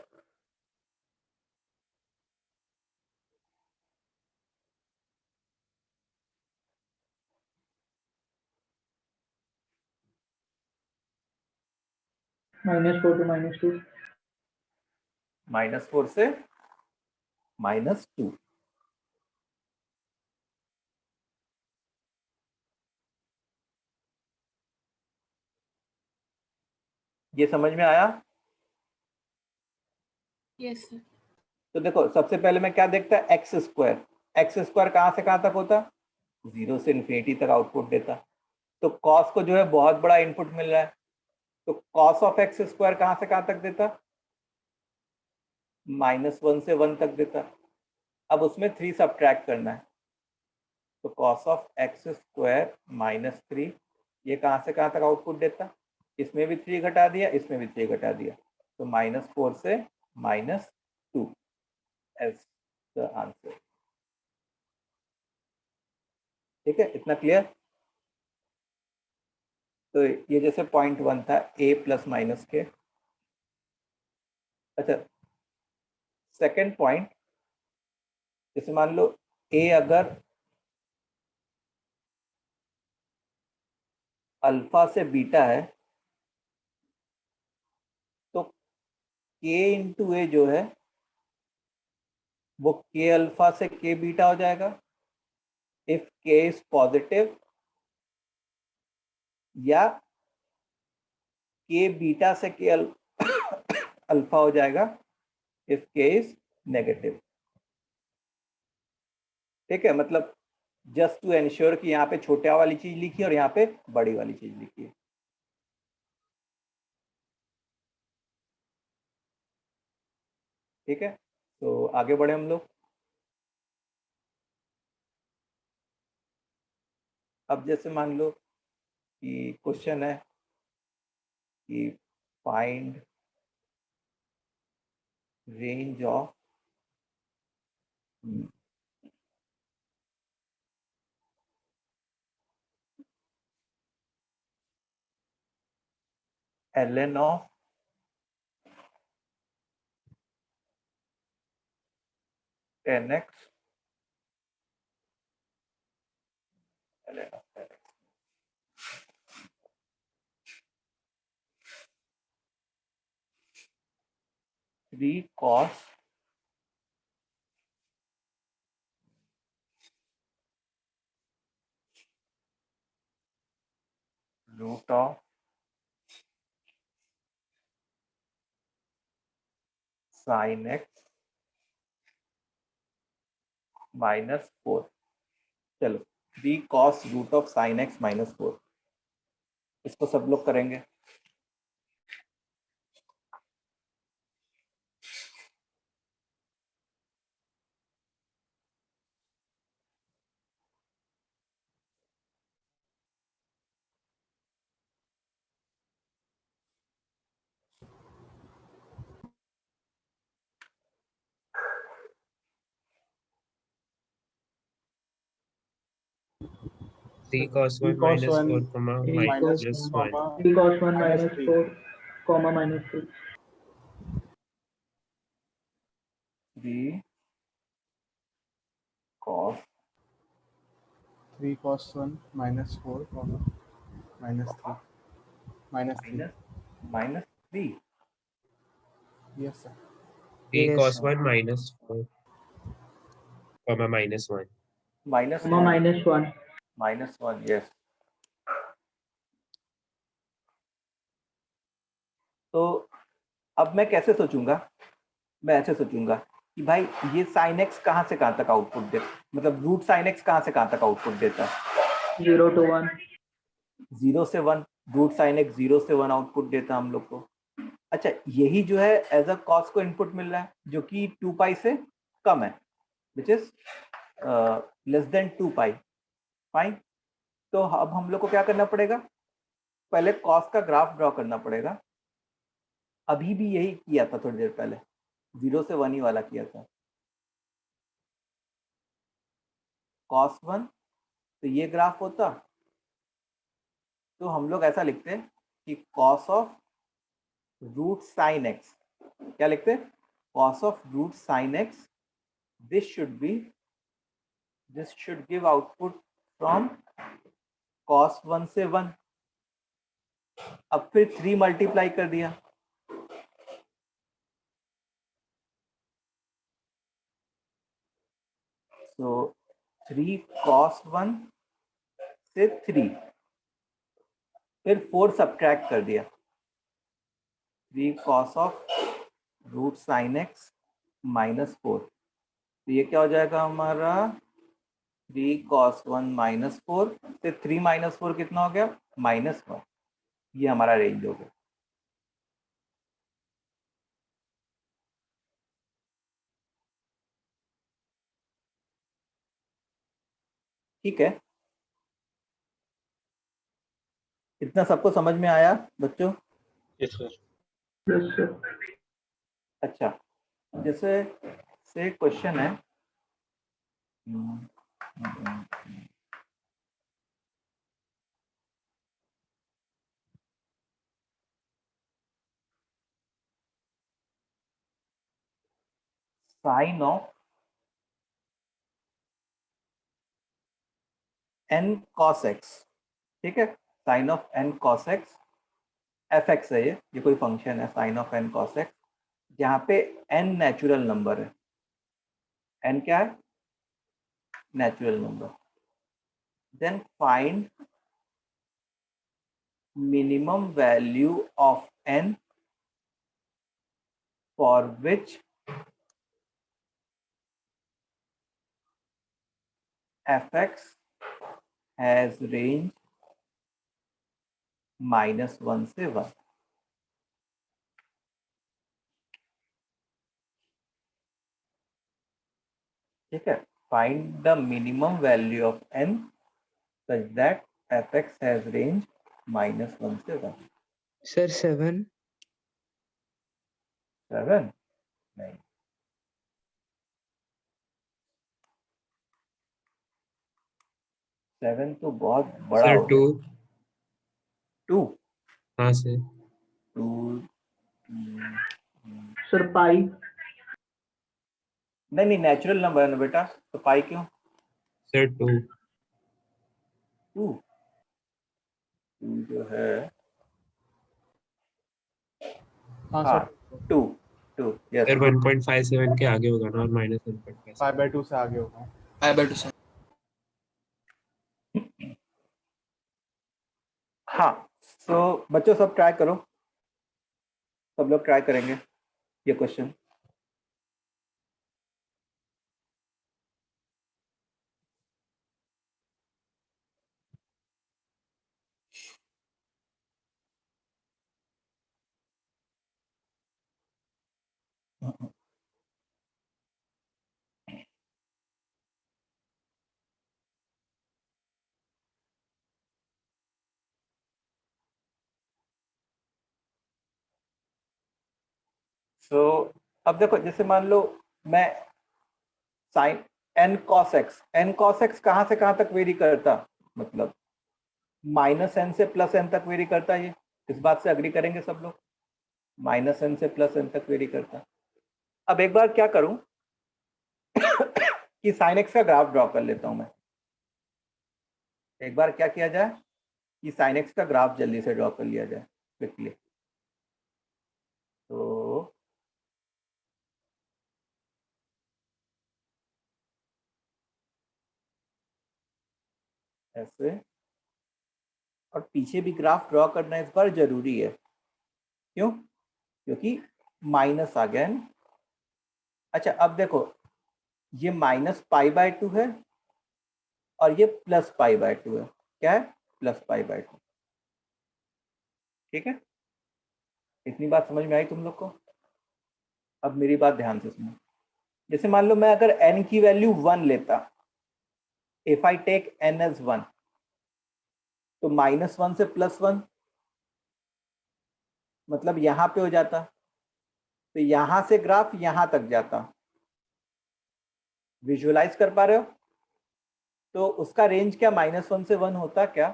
-4 to -2. -4 से -2। ये समझ में आया? Yes sir. तो देखो सबसे पहले मैं क्या देखता है, एक्स स्क्वायर। एक्स स्क्वायर कहाँ से कहाँ तक होता? 0 से इन्फिनिटी तक आउटपुट देता। तो कॉस को जो है बहुत बड़ा इनपुट मिल रहा है, तो कॉस ऑफ एक्स स्क्वायर कहाँ से कहाँ तक देता? -1 से 1 तक देता। अब उसमें 3 सब्ट्रैक्ट करना है, तो कॉस ऑफ एक्स स्क्वायर -3 ये कहाँ से कहाँ तक आउटपुट देता? इसमें भी 3 घटा दिया, इसमें भी 3 घटा दिया, तो -4 से -2 एज द आंसर। ठीक है, इतना क्लियर? तो ये जैसे पॉइंट 1 था, ए प्लस माइनस के। अच्छा, सेकेंड पॉइंट, जैसे मान लो ए अगर अल्फा से बीटा है, तो के इंटू ए जो है वो के अल्फा से के बीटा हो जाएगा इफ के इज पॉजिटिव, या के बीटा से के अल्फा हो जाएगा इफ के इज नेगेटिव। ठीक है, मतलब जस्ट टू एंश्योर कि यहाँ पे छोटा वाली चीज लिखी है और यहाँ पे बड़ी वाली चीज लिखी है। ठीक है, तो आगे बढ़े हम लोग। अब जैसे मान लो कि क्वेश्चन है कि find range of ln of tan x ln of tan x 3 cos root of sin x -4। चलो, 3 cos root of sin x -4, इसको सब लोग करेंगे। 3 cos 1 cos minus 1 4 comma minus minus 1. comma 3 cos 1 minus minus 3. 4, comma minus 3. 3 cos 3 cos 1 minus 4 comma minus 3. Minus 3. minus 3 Yes, sir. 3 Yes, cos sir. 1 minus 4 comma minus 1. minus Comma 1 minus 1. minus 1 yes. तो अब मैं कैसे सोचूंगा, मैं ऐसे सोचूंगा कि भाई ये sin x कहाँ से कहाँ तक आउटपुट दे, मतलब रूट sin x कहाँ से कहाँ तक आउटपुट देता है, 0 to 1. 0 से 1, रूट sin x 0 से 1 आउटपुट देता है हम लोग को। अच्छा यही जो है एज अ कॉस को इनपुट मिल रहा है जो कि 2 पाई से कम है, which is less than 2 pi. Fine, तो अब हम लोग को क्या करना पड़ेगा, पहले कॉस का ग्राफ ड्रॉ करना पड़ेगा। अभी भी यही किया था थोड़ी देर पहले, 0 से 1 ही वाला किया था। cos 1 तो ये ग्राफ होता, तो हम लोग ऐसा लिखते हैं कि cos of root sine x, क्या लिखते हैं, cos of root sine x, this should give output from cos 1 से 1। अब फिर 3 मल्टीप्लाई कर दिया, तो 3 cos 1 से 3, फिर 4 सब्ट्रैक्ट कर दिया, 3 cos of root sine x minus 4, तो ये क्या हो जाएगा हमारा 3 cos 1 माइनस 4 से 3 माइनस 4 कितना हो गया -1, ये हमारा रेंज हो गया। ठीक है, इतना सबको समझ में आया बच्चों? Yes sir. Yes, sir. अच्छा जैसे से क्वेश्चन है sine of n cos x, ठीक है, sine of n cos x, f x है ये कोई फंक्शन है sine of n cos x, जहाँ पे n नेचुरल नंबर है, n क्या है, natural number. Then find minimum value of n for which fx has range -1 से 1। ठीक है, find the minimum value of n such that fx has range -1 से 1। Sir, 7. 7 नहीं, 7 तो बहुत बड़ा सर हो 2। गया। 2 हाँ सर। 2 Sir, pi. नहीं नेचुरल नंबर है ना बेटा, तो पाई क्यों, सर 2। 2 जो है हाँ हाँ सर 2 यस, सर 1.57 के आगे होगा ना, और माइनस 1.57। 5/2 से आगे होगा। हाँ। तो बच्चों सब ट्राई करो, सब लोग ट्राई करेंगे ये क्वेश्चन। तो अब देखो जैसे मान लो मैं साइन n cos x कहाँ से कहाँ तक वेरी करता, मतलब -n से +n तक वेरी करता है। ये इस बात से अग्री करेंगे सब लोग, -n से +n तक वेरी करता। अब एक बार क्या करूं कि sin x का ग्राफ ड्रॉ कर लेता हूं मैं। एक बार क्या किया जाए कि sin x का ग्राफ जल्दी से ड्रॉ कर लिया जाए क्विकली। तो ऐसे, और पीछे भी ग्राफ ड्रॉ करना इस बार जरूरी है। क्यों? क्योंकि माइनस आ गया है ना। अच्छा अब देखो, ये -π/2 है और ये +π/2 है। क्या है? +π/2। ठीक है, इतनी बात समझ में आई तुम लोग को? अब मेरी बात ध्यान से सुनो। जैसे मान लो मैं अगर n की वैल्यू 1 लेता, if I take n as 1, तो -1 से +1 मतलब यहां पे हो जाता, तो यहां से ग्राफ यहां तक जाता। विजुअलाइज कर पा रहे हो? तो उसका रेंज क्या -1 से 1 होता क्या?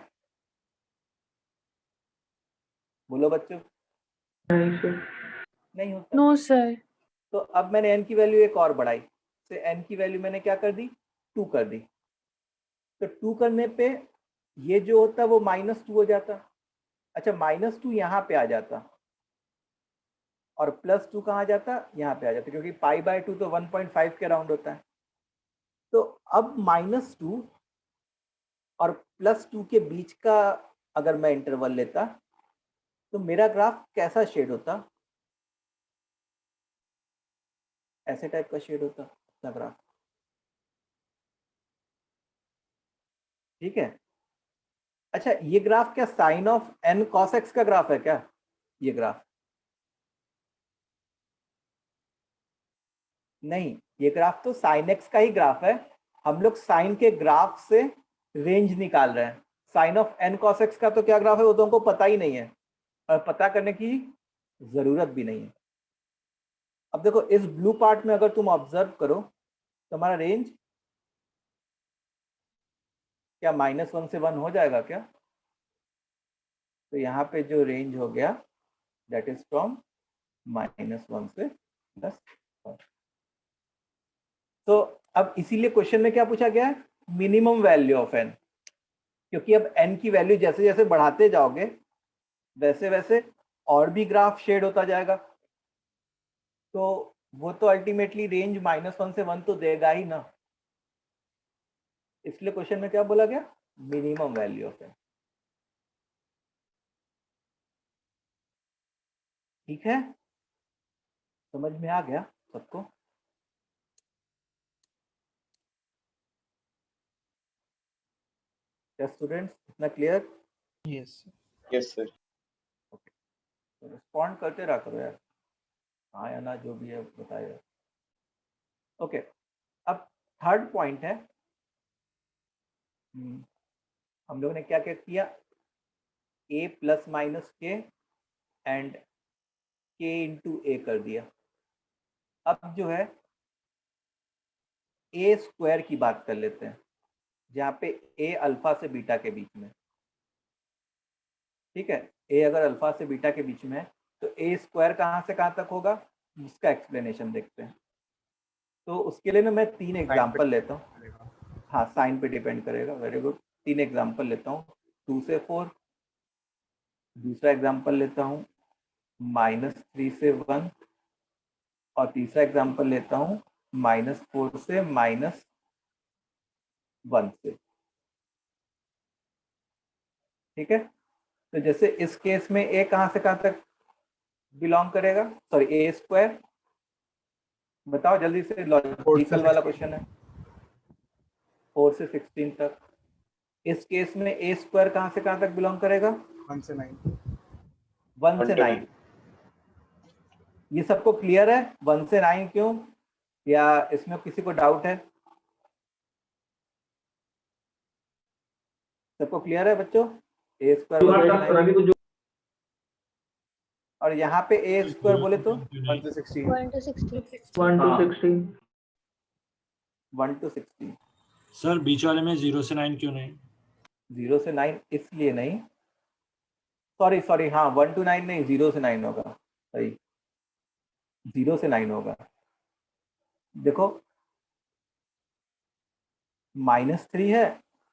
बोलो बच्चों। नहीं सर। नहीं होता। No sir. तो अब मैंने n की वैल्यू एक और बढ़ाई, से n की वैल्यू मैंने क्या कर दी? 2 कर दी। तो 2 करने पे ये जो होता वो -2 हो जाता। अच्छा, -2 यहाँ पे आ जाता और +2 कहाँ जाता? यहाँ पे आ जाता, क्योंकि π/2 तो 1.5 के राउंड होता है। तो अब -2 और +2 के बीच का अगर मैं इंटरवल लेता तो मेरा ग्राफ कैसा शेड होता? ऐसे टाइप का शेड होता अपना ग्राफ। ठीक है। अच्छा, ये ग्राफ क्या sin of n cos x का ग्राफ है क्या? ये ग्राफ नहीं, ये ग्राफ तो sin x का ही ग्राफ है। हम लोग साइन के ग्राफ से रेंज निकाल रहे हैं। sin of n cos x का तो क्या ग्राफ है वो तो हमको पता ही नहीं है, और पता करने की जरूरत भी नहीं है। अब देखो, इस ब्लू पार्ट में अगर तुम ऑब्जर्व करो तो हमारा रेंज क्या -1 से 1 हो जाएगा क्या? तो यहाँ पे जो रेंज हो गया दैट इज फ्रॉम -1 से +1। तो अब इसीलिए क्वेश्चन में क्या पूछा गया है? मिनिमम वैल्यू ऑफ n, क्योंकि अब n की वैल्यू जैसे जैसे बढ़ाते जाओगे वैसे वैसे और भी ग्राफ शेड होता जाएगा, तो वो तो अल्टीमेटली रेंज -1 से 1 तो देगा ही ना। इसलिए क्वेश्चन में क्या बोला गया? Minimum value of n। ठीक है, समझ में आ गया सबको? क्या स्टूडेंट्स, इतना क्लियर? Yes yes sir. तो रिस्पॉन्ड करते रहा करो यार, हाँ या ना जो भी है बताइए। ओके, अब थर्ड पॉइंट है, हम लोगों ने क्या क्या किया? a ± k and k into a कर दिया। अब जो है a स्क्वायर की बात कर लेते हैं, जहाँ पे a अल्फा से बीटा के बीच में। ठीक है, a अगर अल्फा से बीटा के बीच में है तो a स्क्वायर कहाँ से कहाँ तक होगा, उसका एक्सप्लेनेशन देखते हैं। तो उसके लिए ना मैं 3 एग्जाम्पल लेता हूँ। हाँ, साइन पे डिपेंड करेगा। Very good. 3 एग्जाम्पल लेता हूँ, 2 से 4। दूसरा एग्जाम्पल लेता हूँ -3 से 1, और तीसरा एग्जाम्पल लेता हूँ -4 से -1 से। ठीक है, तो जैसे इस केस में a कहाँ से कहाँ तक बिलोंग करेगा? सॉरी, a स्क्वायर, बताओ जल्दी से, लॉजिकल वाला क्वेश्चन है। 4 से 16 तक। इस केस में a स्क्वायर कहाँ से कहाँ तक बिलोंग करेगा? 1 से 9। 1 से 9। ये सबको क्लियर है? 1 से 9 क्यों, या इसमें किसी को डाउट है? सबको क्लियर है बच्चों? a स्क्वायर 1 से 9, और यहाँ पे a स्क्वायर बोले तो 1 से 16। 1 to 16. 1 to 16। सर बीच वाले में 0 से 9 क्यों नहीं? 0 से 9 इसलिए नहीं, सॉरी हाँ 1 to 9 नहीं, 0 से 9 होगा, सही 0 से 9 होगा। देखो -3 है,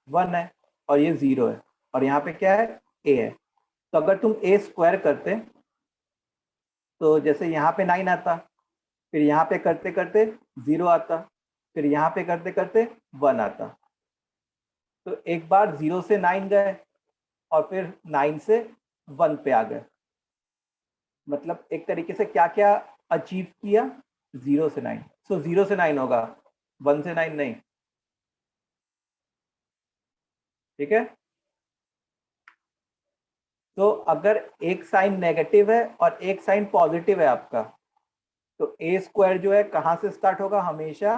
1 है और ये 0 है और यहाँ पे क्या है, a है। तो अगर तुम a स्क्वायर करते तो जैसे यहाँ पे 9 आता, फिर यहाँ पे करते करते 0 आता, फिर यहाँ पे करते करते 1 आता। तो एक बार 0 से 9 गए और फिर 9 से 1 पे आ गए, मतलब एक तरीके से क्या क्या अचीव किया, 0 से 9। सो 0 से 9 होगा, 1 से 9 नहीं, ठीक है। तो अगर एक साइन नेगेटिव है और एक साइन पॉजिटिव है आपका, तो ए स्क्वायर जो है कहाँ से स्टार्ट होगा, हमेशा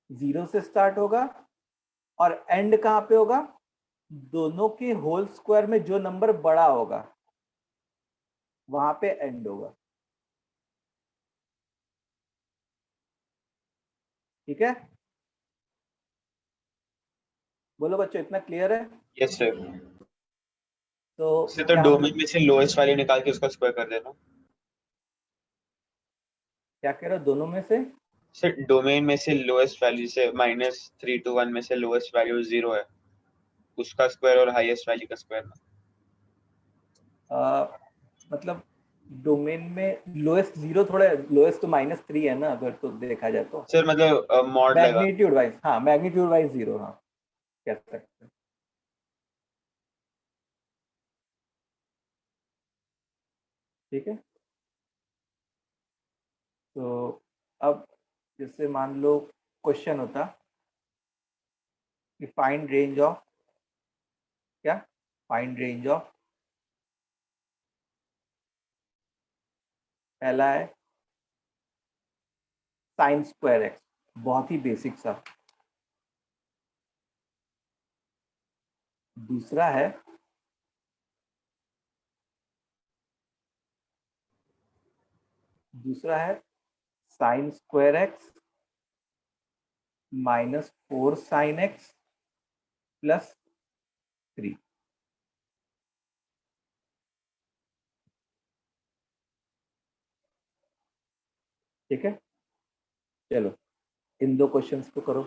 0 से स्टार्ट होगा और एंड कहाँ पे होगा, दोनों के होल स्क्वायर में जो नंबर बड़ा होगा वहां पे एंड होगा, ठीक है। बोलो बच्चों, इतना क्लियर है? Yes sir. तो इससे तो क्या हम डोमेन में से लोएस्ट वैल्यू निकाल के उसका स्क्वायर कर देना। क्या कह रहे हो, दोनों में से? सर डोमेन में से लोएस्ट वैल्यू से -3 to 1 में से लोएस्ट वैल्यू 0 है, उसका स्क्वायर और हाईएस्ट वैल्यू का स्क्वायर। मतलब डोमेन में लोएस्ट 0 थोड़ा, लोएस्ट तो -3 है ना अगर तो देखा जाए तो, सर मतलब मॉड लगा। मैग्नीट्यूड वाइज, हाँ मैग्नीट्यूड वाइज 0, हाँ कह सकते हैं, ठीक है। तो अब जैसे मान लो क्वेश्चन होता कि फाइंड रेंज ऑफ, क्या फाइंड रेंज ऑफ, पहला है साइन स्क्वायर एक्स, बहुत ही बेसिक सा। दूसरा है sine square x -4 sine x +3, ठीक है। चलो इन दो क्वेश्चंस को करो।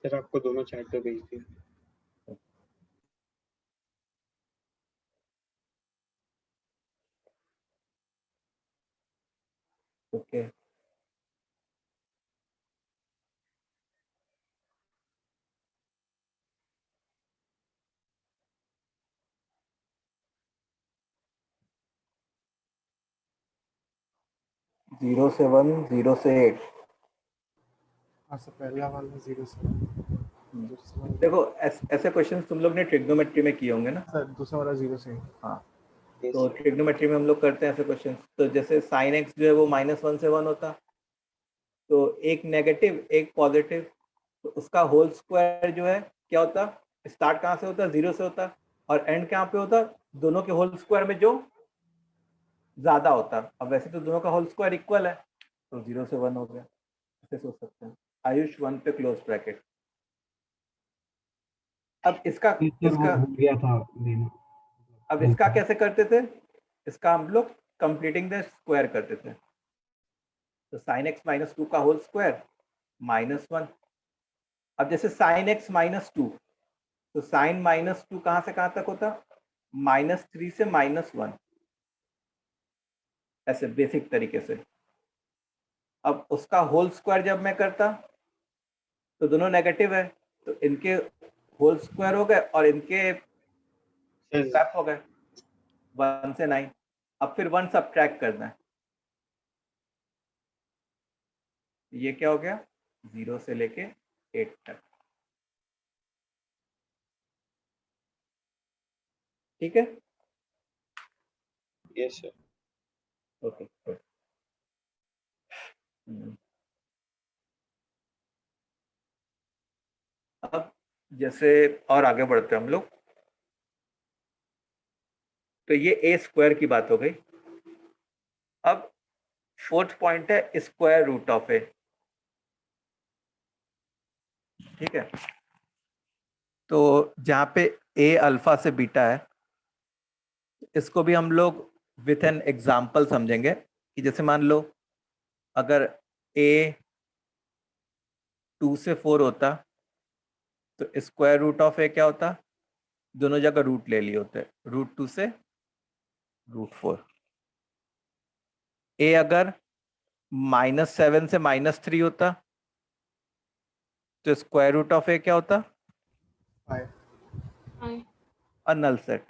सर आपको दोनों चैट पे भेज दिए। ओके, जीरो से 1, 0 से 8, हाँ सर, पहला वाला 0 से 1। देखो ऐसे क्वेश्चन तुम लोग ने ट्रिग्नोमेट्री में किए होंगे ना सर दूसरा वाला 0 से हाँ तो ट्रिग्नोमेट्री में हम लोग करते हैं ऐसे क्वेश्चन तो जैसे साइन एक्स जो है वो -1 से 1 होता तो एक नेगेटिव एक पॉजिटिव तो उसका होल स्क्वायर जो है क्या होता स्टार्ट कहाँ से होता 0 से होता और एंड कहाँ पे होता दोनों के होल स्क्वायर में जो ज्यादा होता अब वैसे तो दोनों का होल स्क्वायर इक्वल है तो 0 से 1 हो गया ऐसे सोच सकते हैं आयुष 1 पे क्लोज ब्रैकेट अब इसका भूल गया था लेना अब इसका कैसे करते थे इसका हम लोग कंप्लीटिंग द स्क्वायर करते थे तो साइन एक्स -2 का होल स्क्वायर -1 अब जैसे साइन एक्स -2 तो साइन -2 कहाँ से कहाँ तक होता -3 से -1 ऐसे बेसिक तरीके से अब उसका होल स्क्वायर जब मैं करता तो दोनों नेगेटिव है तो इनके होल स्क्वायर हो गए और इनके स्वैप हो गए 1 से 9 अब फिर 1 सब्ट्रैक्ट करना है ये क्या हो गया 0 से लेके 8 तक ठीक है यस सर ओके गुड अब जैसे और आगे बढ़ते हैं हम लोग तो ये ए स्क्वायर की बात हो गई अब फोर्थ पॉइंट है स्क्वायर रूट ऑफ ए ठीक है तो जहां पे ए अल्फा से बीटा है इसको भी हम लोग विथ एन एग्जाम्पल समझेंगे कि जैसे मान लो अगर ए 2 से 4 होता तो स्क्वायर रूट ऑफ ए क्या होता दोनों जगह रूट ले लिए होते √2 से √4 ए अगर -7 से -3 होता तो स्क्वायर रूट ऑफ ए क्या होता 5 5 अ नल सेट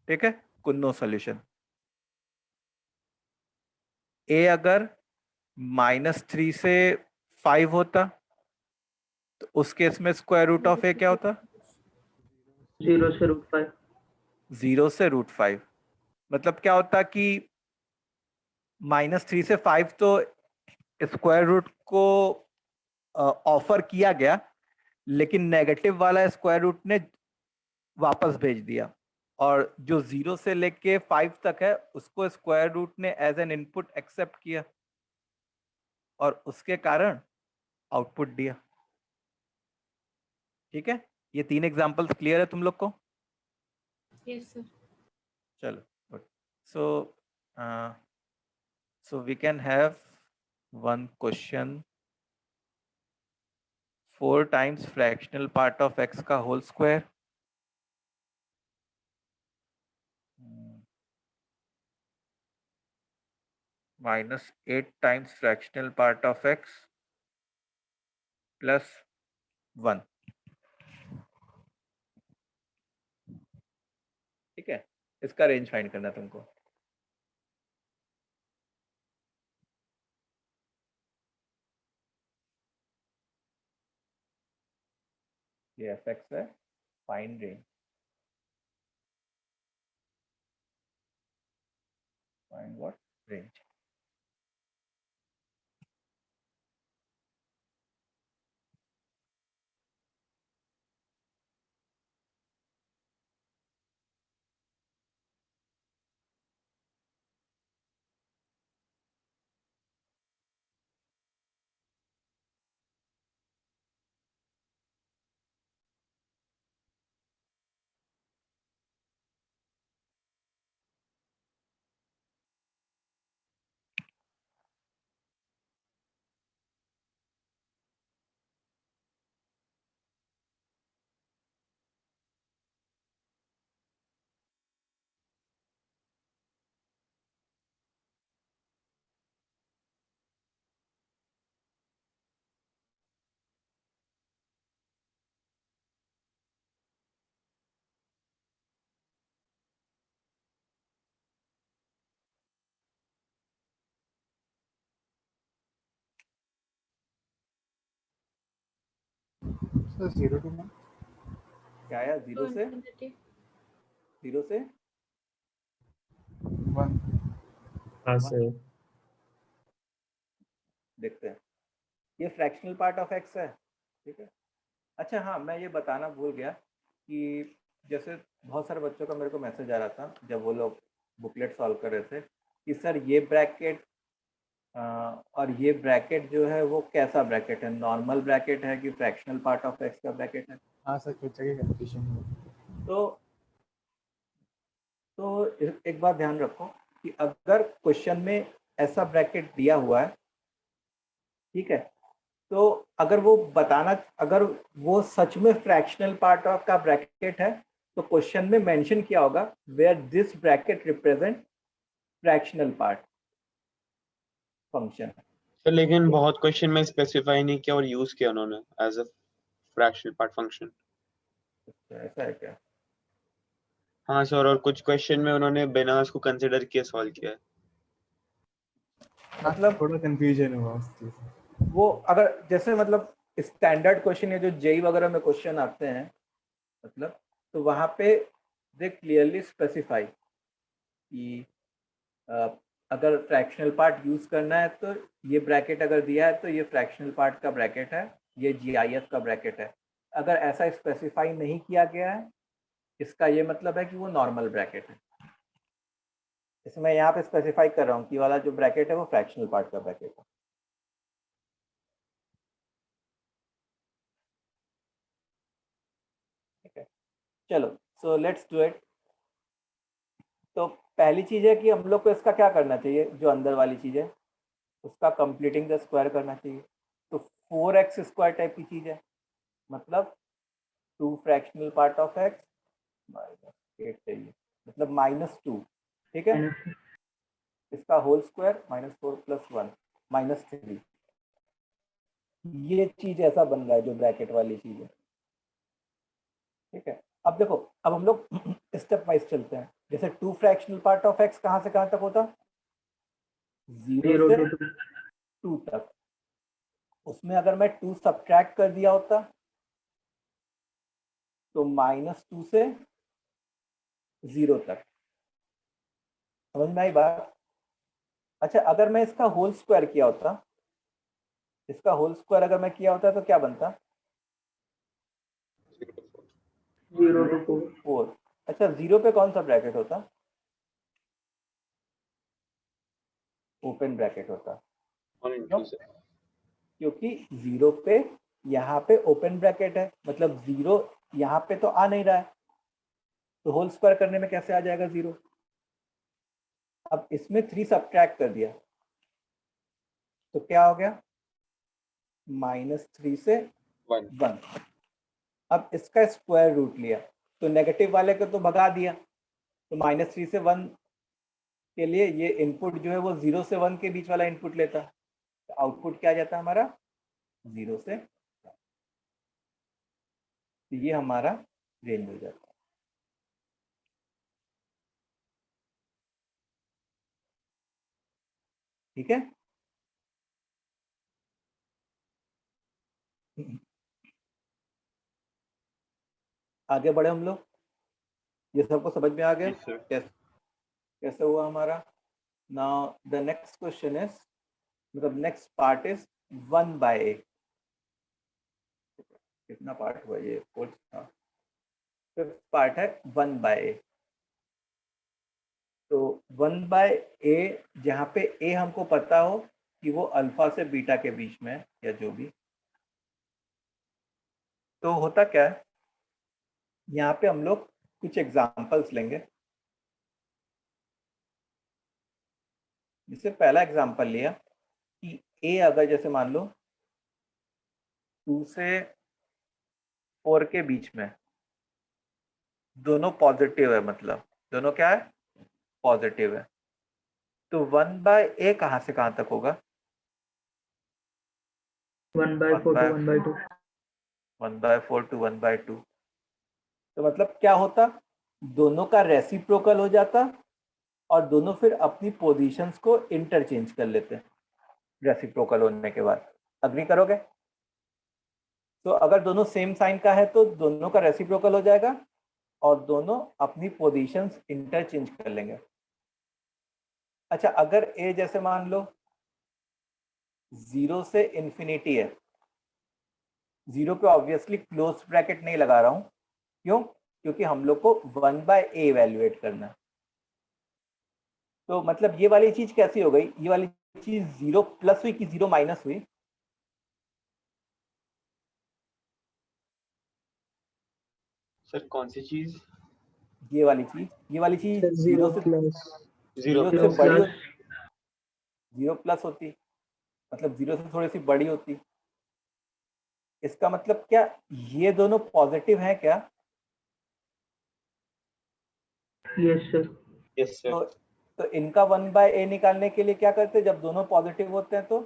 ठीक है कुन्नो सॉल्यूशन ए अगर -3 से 5 होता तो उस केस में स्क्वायर रूट ऑफ ए क्या होता 0 से √5 0 से √5 मतलब क्या होता कि -3 से 5 तो स्क्वायर रूट को ऑफर किया गया लेकिन नेगेटिव वाला स्क्वायर रूट ने वापस भेज दिया और जो 0 से लेके 5 तक है उसको स्क्वायर रूट ने एज एन इनपुट एक्सेप्ट किया और उसके कारण आउटपुट दिया ठीक है ये 3 एग्जांपल्स क्लियर है तुम लोग को यस सर चलो good so so we can have one question 4 times fractional part of x का whole square -8 times fractional part of x plus 1 ठीक है इसका रेंज फाइंड करना है तुमको ये fx है find range find what range sir 0 to 1 क्या आया? जीरो से 1 1 हाँ सर देखते हैं। ये फ्रैक्शनल पार्ट ऑफ एक्स है, ठीक है। अच्छा हाँ, मैं ये बताना भूल गया कि जैसे बहुत सारे बच्चों का मेरे को मैसेज आ रहा था जब वो लोग बुकलेट सॉल्व कर रहे थे कि सर ये ब्रैकेट और ये ब्रैकेट जो है वो कैसा ब्रैकेट है, नॉर्मल ब्रैकेट है कि फ्रैक्शनल पार्ट ऑफ एक्स का ब्रैकेट है। हाँ सर कुछ जगह कंफ्यूजन है। तो एक बात ध्यान रखो कि अगर क्वेश्चन में ऐसा ब्रैकेट दिया हुआ है, ठीक है, तो अगर वो सच में फ्रैक्शनल पार्ट ऑफ का ब्रैकेट है तो क्वेश्चन में मेंशन किया होगा where this bracket represent fractional part function. Sir लेकिन बहुत क्वेश्चन में स्पेसिफाई नहीं किया और यूज किया उन्होंने as a fractional part function. ऐसा है क्या? हाँ सर, और कुछ क्वेश्चन में उन्होंने बिना उसको कंसिडर किए सॉल्व किया है। मतलब थोड़ा कंफ्यूजन हुआ उस चीज से। वो अगर जैसे मतलब स्टैंडर्ड क्वेश्चन है जो जेई वगैरह में क्वेश्चन आते हैं, मतलब तो वहां पे दे क्लियरली स्पेसिफाई कि अगर फ्रैक्शनल पार्ट यूज करना है तो ये ब्रैकेट अगर दिया है तो ये फ्रैक्शनल पार्ट का ब्रैकेट है, ये जीआईएफ का ब्रैकेट है। अगर ऐसा स्पेसिफाई नहीं किया गया है इसका ये मतलब है कि वो नॉर्मल ब्रैकेट है। इसमें मैं यहाँ पे स्पेसिफाई कर रहा हूँ कि वाला जो ब्रैकेट है वो फ्रैक्शनल पार्ट का ब्रैकेट है। ठीक है, चलो सो लेट्स डू इट। तो पहली चीज है कि हम लोग को इसका क्या करना चाहिए, जो अंदर वाली चीज है उसका कंप्लीटिंग द स्क्वायर करना चाहिए। तो 4x स्क्वायर टाइप की चीज है, मतलब 2 fractional part of x minus 8 चाहिए, मतलब -2, ठीक है। इसका होल स्क्वायर -4 + 1 -3। ये चीज ऐसा बन रहा है जो ब्रैकेट वाली चीज है, ठीक है। अब देखो, अब हम लोग स्टेप वाइज चलते हैं। जैसे 2 फ्रैक्शनल पार्ट ऑफ x कहाँ से कहाँ तक होता? 0 से 2 तक। उसमें अगर मैं 2 सब्ट्रैक्ट कर दिया होता तो -2 से 0 तक। समझ में आई बात? अच्छा, अगर मैं इसका होल स्क्वायर किया होता, इसका होल स्क्वायर अगर मैं किया होता तो क्या बनता? 0 to 4 4। अच्छा, 0 पे कौन सा ब्रैकेट होता? ओपन ब्रैकेट होता। क्यों? क्योंकि 0 पे यहाँ पे ओपन ब्रैकेट है, मतलब 0 यहाँ पे तो आ नहीं रहा है, तो होल स्क्वायर करने में कैसे आ जाएगा 0? अब इसमें 3 सब्ट्रैक्ट कर दिया तो क्या हो गया? -3 से 1। अब इसका स्क्वायर रूट लिया तो नेगेटिव वाले को तो भगा दिया, तो -3 से 1 के लिए ये इनपुट जो है वो 0 से 1 के बीच वाला इनपुट लेता, तो आउटपुट क्या आ जाता है हमारा? 0 से 1। तो ये हमारा रेंज हो जाता है। ठीक है, आगे बढ़े हम लोग। ये सबको समझ में आ गया? कैसे हुआ हमारा? Now the next question is, मतलब नेक्स्ट पार्ट इज 1/a। कितना पार्ट हुआ ये? फोर्थ था। फिफ्थ पार्ट है 1/a। तो 1/a जहाँ पे a हमको पता हो कि वो अल्फा से बीटा के बीच में है या जो भी, तो होता क्या है, यहाँ पे हम लोग कुछ एग्जांपल्स लेंगे। जैसे पहला एग्जांपल लिया कि a अगर जैसे मान लो 2 से 4 के बीच में, दोनों पॉजिटिव है, मतलब दोनों क्या है? पॉजिटिव है, तो 1/a कहाँ से कहाँ तक होगा? 1/4 to 1/2 1/4 to 1/2। तो मतलब क्या होता? दोनों का रेसिप्रोकल हो जाता और दोनों फिर अपनी पोजीशंस को इंटरचेंज कर लेते रेसिप्रोकल होने के बाद। अग्री करोगे? तो अगर दोनों सेम साइन का है तो दोनों का रेसिप्रोकल हो जाएगा और दोनों अपनी पोजीशंस इंटरचेंज कर लेंगे। अच्छा, अगर ए जैसे मान लो 0 से इन्फिनिटी है, 0 पे ऑब्वियसली क्लोज ब्रैकेट नहीं लगा रहा हूं, क्यों? क्योंकि हम लोग को 1/a इवेल्युएट करना है। तो मतलब ये वाली चीज कैसी हो गई? ये वाली चीज 0 प्लस हुई कि 0 माइनस हुई? सर कौन सी चीज? ये वाली चीज 0 से जीरो 0 से प्लस। बड़ी 0 प्लस होती, मतलब 0 से थोड़ी सी बड़ी होती। इसका मतलब क्या ये दोनों पॉजिटिव हैं क्या? Yes sir. Yes sir. तो इनका 1/a निकालने के लिए क्या करते हैं? जब दोनों पॉजिटिव होते हैं तो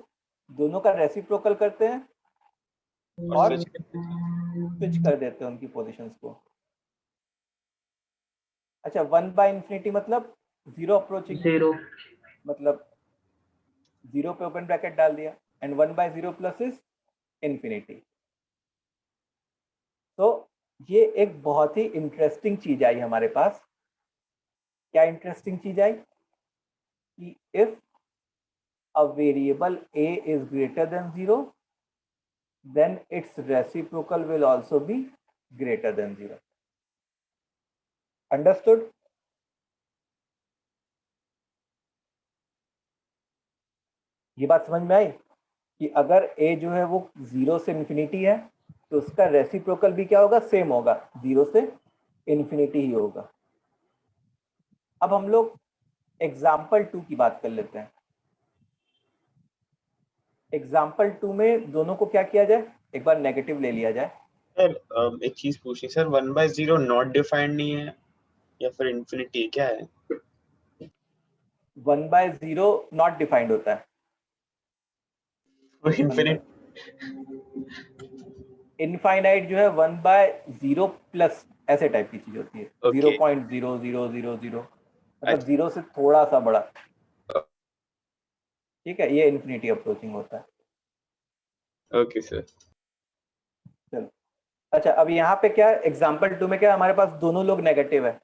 दोनों का रेसिप्रोकल करते हैं और स्विच कर देते हैं उनकी पोजीशंस को। अच्छा, 1/∞ मतलब 0 अप्रोचिंग, 0 मतलब 0 पे ओपन ब्रैकेट डाल दिया, एंड 1/0 प्लस इज इन्फिनिटी। तो ये एक बहुत ही इंटरेस्टिंग चीज आई हमारे पास। क्या इंटरेस्टिंग चीज आई? कि if a variable a is greater than 0, then its reciprocal will also be greater than 0. Understood? ये बात समझ में आई कि अगर a जो है वो 0 से इन्फिनिटी है तो उसका रेसिप्रोकल भी क्या होगा? सेम होगा, 0 से इन्फिनिटी ही होगा। अब हम लोग एग्जाम्पल 2 की बात कर लेते हैं। एग्जाम्पल 2 में दोनों को क्या किया जाए? एक बार नेगेटिव ले लिया जाए। सर एक चीज पूछनी सर, 1/0 नॉट डिफाइंड नहीं है या फिर इन्फिनिटी क्या है? 1/0 नॉट डिफाइंड होता है। इन्फिनिट इनफाइनाइट जो है 1/0 प्लस ऐसे टाइप की चीज होती है। Okay. 0.0000 मतलब 0 से थोड़ा सा बड़ा। ठीक है, ये इन्फिनिटी अप्रोचिंग होता है। Okay sir. चलो, अच्छा अब यहाँ पे क्या एग्जाम्पल 2 में क्या हमारे पास दोनों लोग नेगेटिव है।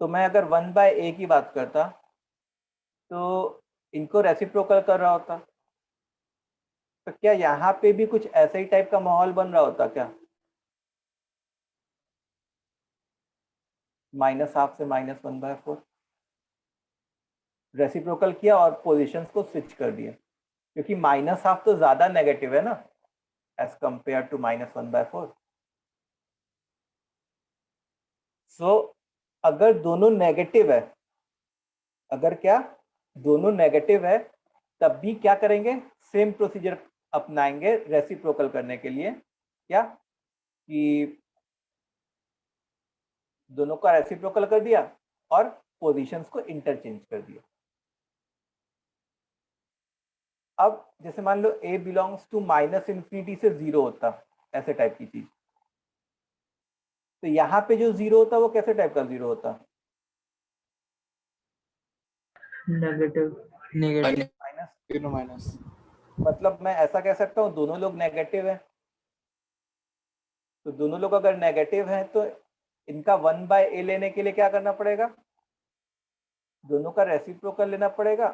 तो मैं अगर 1/a की बात करता तो इनको रेसिप्रोकल कर रहा होता, तो क्या यहाँ पे भी कुछ ऐसा ही टाइप का माहौल बन रहा होता क्या? -12 से -1/4 रेसिप्रोकल किया और पोजीशंस को स्विच कर दिया, क्योंकि -12 तो ज्यादा नेगेटिव है ना एज कंपेयर टू -1/4। सो अगर दोनों नेगेटिव है, अगर क्या दोनों नेगेटिव है, तब भी क्या करेंगे? सेम प्रोसीजर अपनाएंगे रेसिप्रोकल करने के लिए। क्या कि दोनों का रेसिप्रोकल कर दिया और पोजीशंस को इंटरचेंज कर दिया। अब जैसे मान लो a बिलोंग्स टू -∞ से 0 होता, ऐसे टाइप की चीज, तो यहाँ पे जो 0 होता वो कैसे टाइप का 0 होता? Negative minus. मतलब मैं ऐसा कह सकता हूँ दोनों लोग नेगेटिव है, तो दोनों लोग अगर नेगेटिव है तो इनका 1/a लेने के लिए क्या करना पड़ेगा? दोनों का रेसिप्रोकल लेना पड़ेगा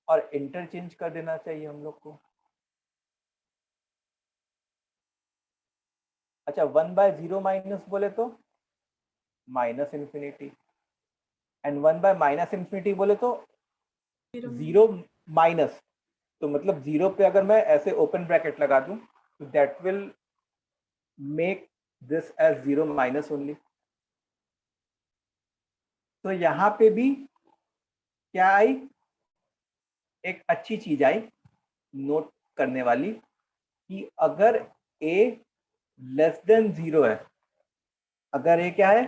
और इंटरचेंज कर देना चाहिए हम लोग को। अच्छा, 1/0 माइनस बोले तो -∞, एंड 1/-∞ बोले तो 0 माइनस। तो मतलब 0 पे अगर मैं ऐसे ओपन ब्रैकेट लगा दूं तो that will make this as 0 minus only. तो यहाँ पे भी क्या आई? एक अच्छी चीज आई नोट करने वाली कि अगर a लेस देन 0 है, अगर a क्या है?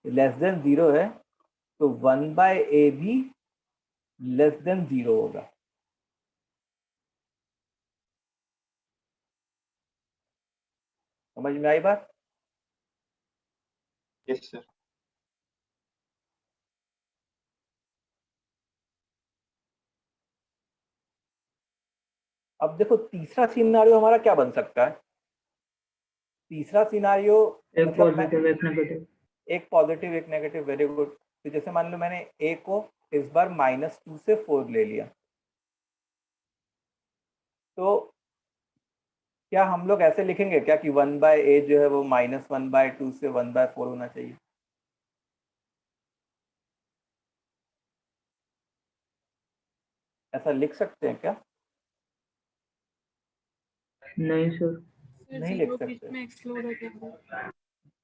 लेस देन 0 है, तो 1/a भी लेस देन 0 होगा। समझ में आई बात? Yes sir. अब देखो तीसरा सिनेरियो हमारा क्या बन सकता है? तीसरा सिनारियो एक मतलब मैं पॉजिटिव एक नेगेटिव। एक पॉजिटिव एक नेगेटिव, वेरी गुड। तो जैसे मान लो मैंने ए को इस बार -2 से 4 ले लिया, तो क्या हम लोग ऐसे लिखेंगे क्या कि 1/a जो है वो -1/2 से 1/4 होना चाहिए? ऐसा लिख सकते हैं क्या? नहीं सर। सर नहीं लिख 0 बीच सकते। में एक्सक्लूड हो गया।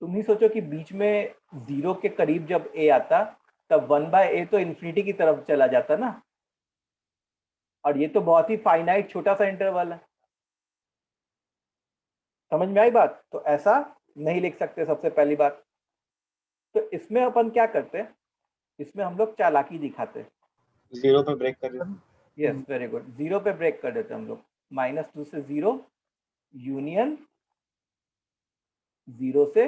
तुम ही सोचो कि बीच में 0 के करीब जब a आता तब 1/a तो इन्फिनिटी की तरफ चला जाता ना, और ये तो बहुत ही फाइनाइट छोटा सा इंटरवल है। समझ में आई बात? तो ऐसा नहीं लिख सकते सबसे पहली बात। तो इसमें अपन क्या करते हैं, इसमें हम लोग चालाकी दिखाते हैं। 0 पे ब्रेक कर देते यस, वेरी गुड। 0 पे ब्रेक कर देते हैं हम लोग। -2 से 0 यूनियन 0 से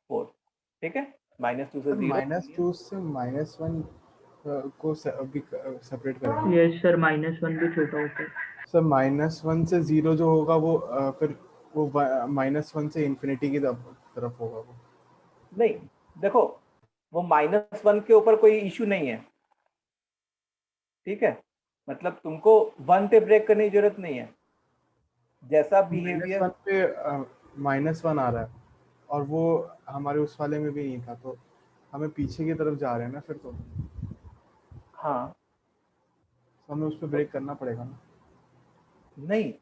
4, ठीक है? -2 से 0 -2 से -1 को अभी सेपरेट करेंगे। यस सर, -1 भी छोटा होता है। सर -1 से 0 जो होगा वो फिर वो -1 से इन्फिनिटी की तरफ होगा वो। नहीं, देखो वो -1 के ऊपर कोई इशू नहीं है, ठीक है? मतलब तुमको 1 पे ब्रेक करने की जरूरत नहीं है। जैसा बिहेवियर -1 पे -1 आ रहा है और वो हमारे उस वाले में भी नहीं था, तो हमें पीछे की तरफ जा रहे हैं ना फिर, तो हाँ हमें उस पर ब्रेक करना पड़ेगा ना। नहीं,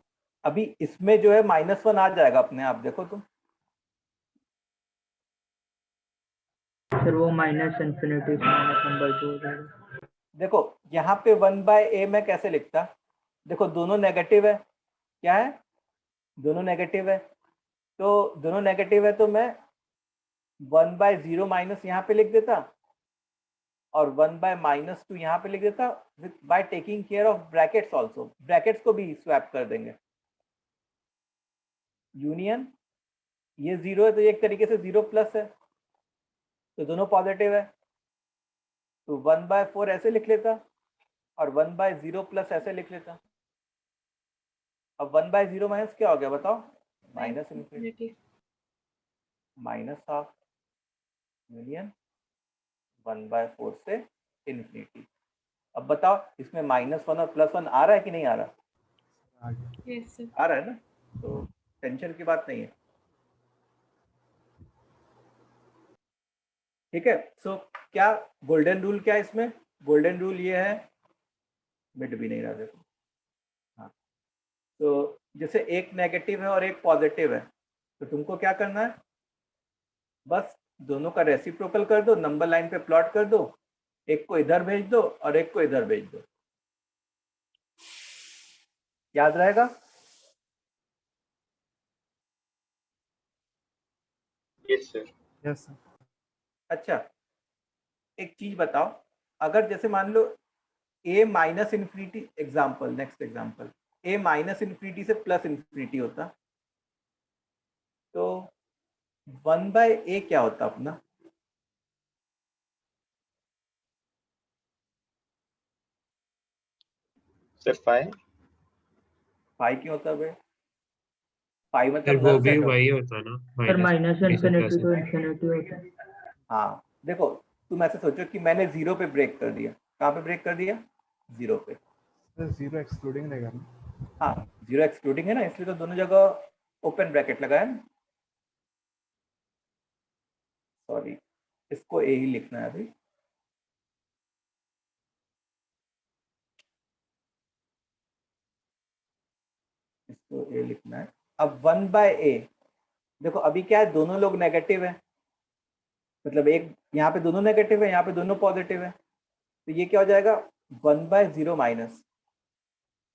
अभी इसमें जो है -1 आ जाएगा अपने आप, देखो तुम। सर वो -∞ से -1/2 हो जाएगा। देखो यहाँ पे 1/a मैं कैसे लिखता? देखो दोनों नेगेटिव है, क्या है? दोनों नेगेटिव है, तो दोनों नेगेटिव है तो मैं 1/0 माइनस यहाँ पे लिख देता और 1/-2 यहाँ पे लिख देता, with by taking care of brackets also. Brackets को भी स्वैप कर देंगे। यूनियन, ये 0 है तो ये एक तरीके से 0 प्लस है, तो दोनों पॉजिटिव है, तो 1/4 ऐसे लिख लेता और 1/0 प्लस ऐसे लिख लेता। अब 1/0 माइनस क्या हो गया बताओ? -∞, -½ यूनियन 1/4 से इन्फिनिटी। अब बताओ इसमें -1 और +1 आ रहा है कि नहीं आ रहा? आ गया। Yes sir. आ रहा है ना, तो टेंशन की बात नहीं है, ठीक है? सो क्या गोल्डन रूल क्या है इसमें? गोल्डन रूल ये है, मिट भी नहीं रहा देखो। हाँ, तो जैसे एक नेगेटिव है और एक पॉजिटिव है, तो तुमको क्या करना है, बस दोनों का रेसिप्रोकल कर दो, नंबर लाइन पे प्लॉट कर दो, एक को इधर भेज दो और एक को इधर भेज दो। याद रहेगा? Yes sir. Yes sir. अच्छा, एक चीज बताओ, अगर जैसे मान लो a -∞, example, next example, a -∞ से +∞ होता, तो 1/a क्या होता अपना? सर 5 पाई क्यों होता है? पाई फिर मतलब वो नल भी सेट होता। वही होता ना, सर -∞ से -∞ +∞ तो इन्फिनिटी होता है। हाँ देखो, तुम ऐसे सोचो कि मैंने 0 पे ब्रेक कर दिया। कहाँ पे ब्रेक कर दिया? 0 पे। सर 0 एक्सक्लूडिंग रहेगा ना। हाँ 0 एक्सक्लूडिंग है ना, इसलिए तो दोनों जगह ओपन ब्रैकेट लगाया ना। सॉरी, इसको ए ही लिखना है अभी। इसको ए लिखना है। अब 1/a, देखो अभी क्या है, दोनों लोग नेगेटिव है, मतलब एक यहाँ पे दोनों नेगेटिव है, यहाँ पे दोनों पॉजिटिव है, तो ये क्या हो जाएगा? 1/0 माइनस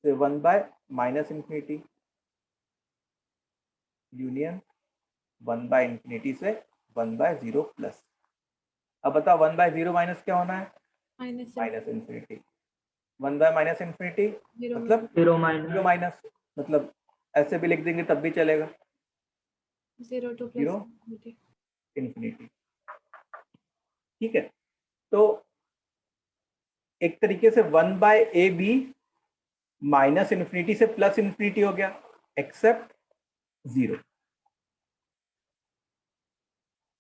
से 1/-∞ यूनियन 1/∞ से 1/0 प्लस। अब बताओ 1/0 माइनस क्या होना है? -∞। 1/-∞ मतलब 0 0 माइनस, मतलब ऐसे भी लिख देंगे तब भी चलेगा, 0 to 0 +∞. इन्फिनिटी, ठीक है? तो एक तरीके से 1/a भी -∞ से +∞ हो गया, except 0।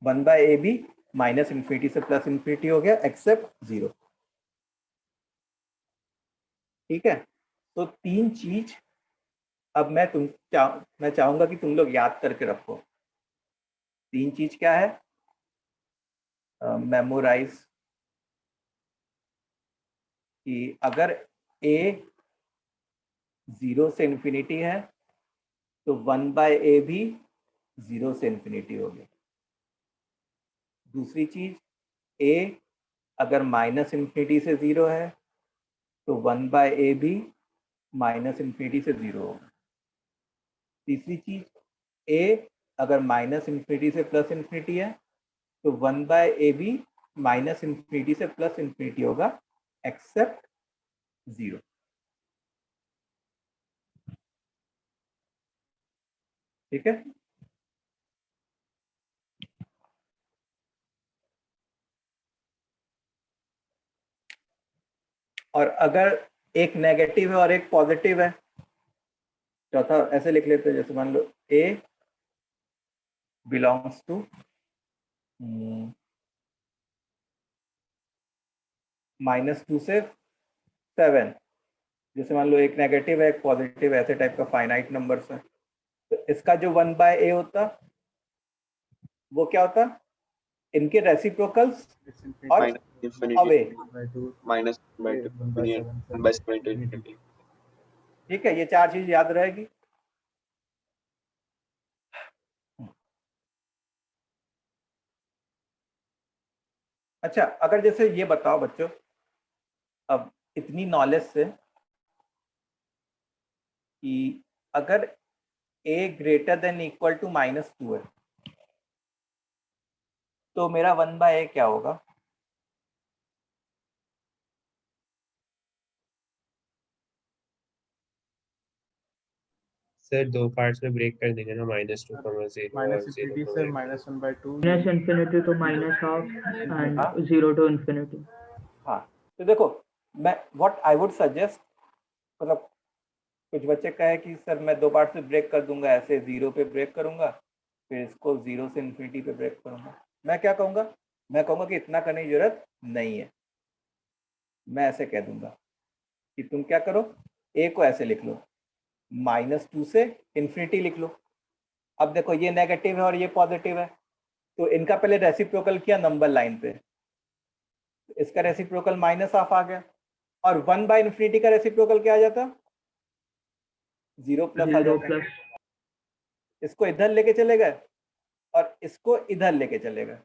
1 by a b minus infinity से प्लस इन्फिनिटी हो गया एक्सेप्ट 0। ठीक है, तो 3 चीज अब मैं चाहूंगा कि तुम लोग याद करके रखो। 3 चीज क्या है? मेमोराइज कि अगर ए 0 से इन्फिनिटी है तो 1 बाय ए भी 0 से इन्फिनिटी होगी। दूसरी चीज, ए अगर माइनस इन्फिनिटी से 0 है तो 1 बाय ए भी माइनस इन्फिनिटी से 0 होगा। तीसरी चीज, ए अगर माइनस इन्फिनिटी से प्लस इन्फिनिटी है तो 1 बाय ए भी माइनस इन्फिनिटी से प्लस इन्फिनिटी होगा एक्सेप्ट 0। ठीक है, और अगर एक नेगेटिव है और एक पॉजिटिव है, चौथा ऐसे लिख लेते हैं, जैसे मान लो ए बिलोंग्स टू -2 से 7। जैसे मान लो एक नेगेटिव है एक पॉजिटिव, ऐसे टाइप का फाइनाइट नंबर्स है, तो इसका जो 1 बाय ए होता वो क्या होता? इनके रेसिप्रोकल्स और minus infinity away. Minus by 2 1 by 7 to infinity। ठीक है, ये 4 चीज याद रहेगी। अच्छा, अगर जैसे ये बताओ बच्चों, अब इतनी नॉलेज से कि अगर a greater than equal to -2 है तो मेरा 1 बाय ए क्या होगा? सर 2 पार्ट्स में ब्रेक कर देंगे ना, -2, 0 और माइनस 0, इन्फिनिटी से -1/2 minus infinity to minus half and 0 to infinity. हाँ, तो देखो मैं व्हाट आई वुड सजेस्ट, मतलब कुछ बच्चे कहे कि सर मैं 2 पार्ट से ब्रेक कर दूंगा, ऐसे 0 पे ब्रेक करूंगा फिर इसको 0 से इन्फिनिटी पे ब्रेक करूंगा। मैं क्या कहूँगा? मैं कहूँगा कि इतना करने की जरूरत नहीं है। मैं ऐसे कह दूंगा कि तुम क्या करो, ए को ऐसे लिख लो, -2 से इन्फिनिटी लिख लो। अब देखो ये नेगेटिव है और ये पॉजिटिव है, तो इनका पहले रेसिप्रोकल किया नंबर लाइन पे, इसका रेसिप्रोकल -हाफ आ गया, और 1 बाय इन्फिनिटी का रेसिप्रोकल क्या आ जाता? 0 प्लस आ 0 जाता। प्लस इसको इधर लेके चले गए और इसको इधर लेके चले गए,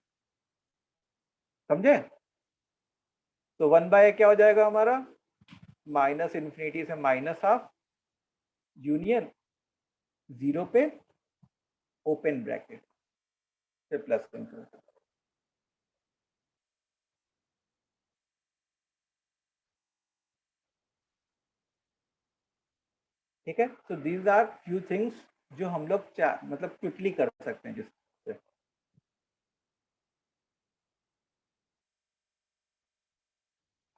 समझे? तो 1 बाय क्या हो जाएगा हमारा? माइनस इन्फिनिटी से -हाफ यूनियन 0 पे ओपन ब्रैकेट से प्लस इन्फिनिटी। ठीक है, तो दीज आर फ्यू थिंग्स जो हम लोग मतलब क्विकली कर सकते हैं जिससे।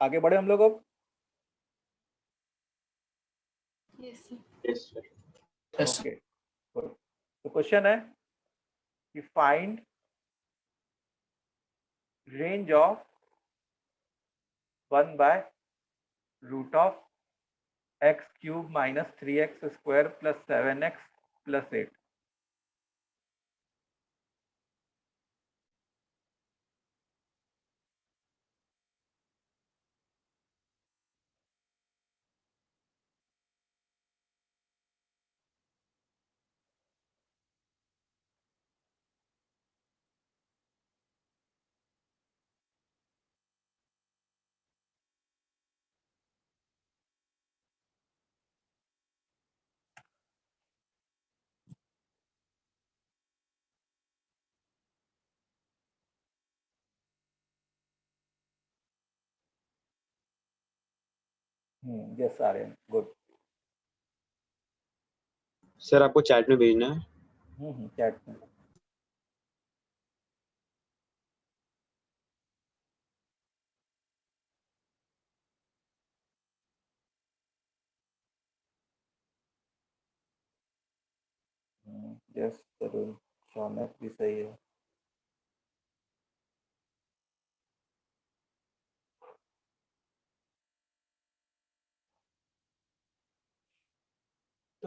आगे बढ़े हम लोग अब। Yes sir. Yes sir. Okay, तो क्वेश्चन है कि find range of 1 by root of x³ - 3x² + 7x + 8। Yes आ रहे हैं, गुड। सर आपको चैट में भेजना है। चैट में। यस, जरूर, शौनक भी सही है।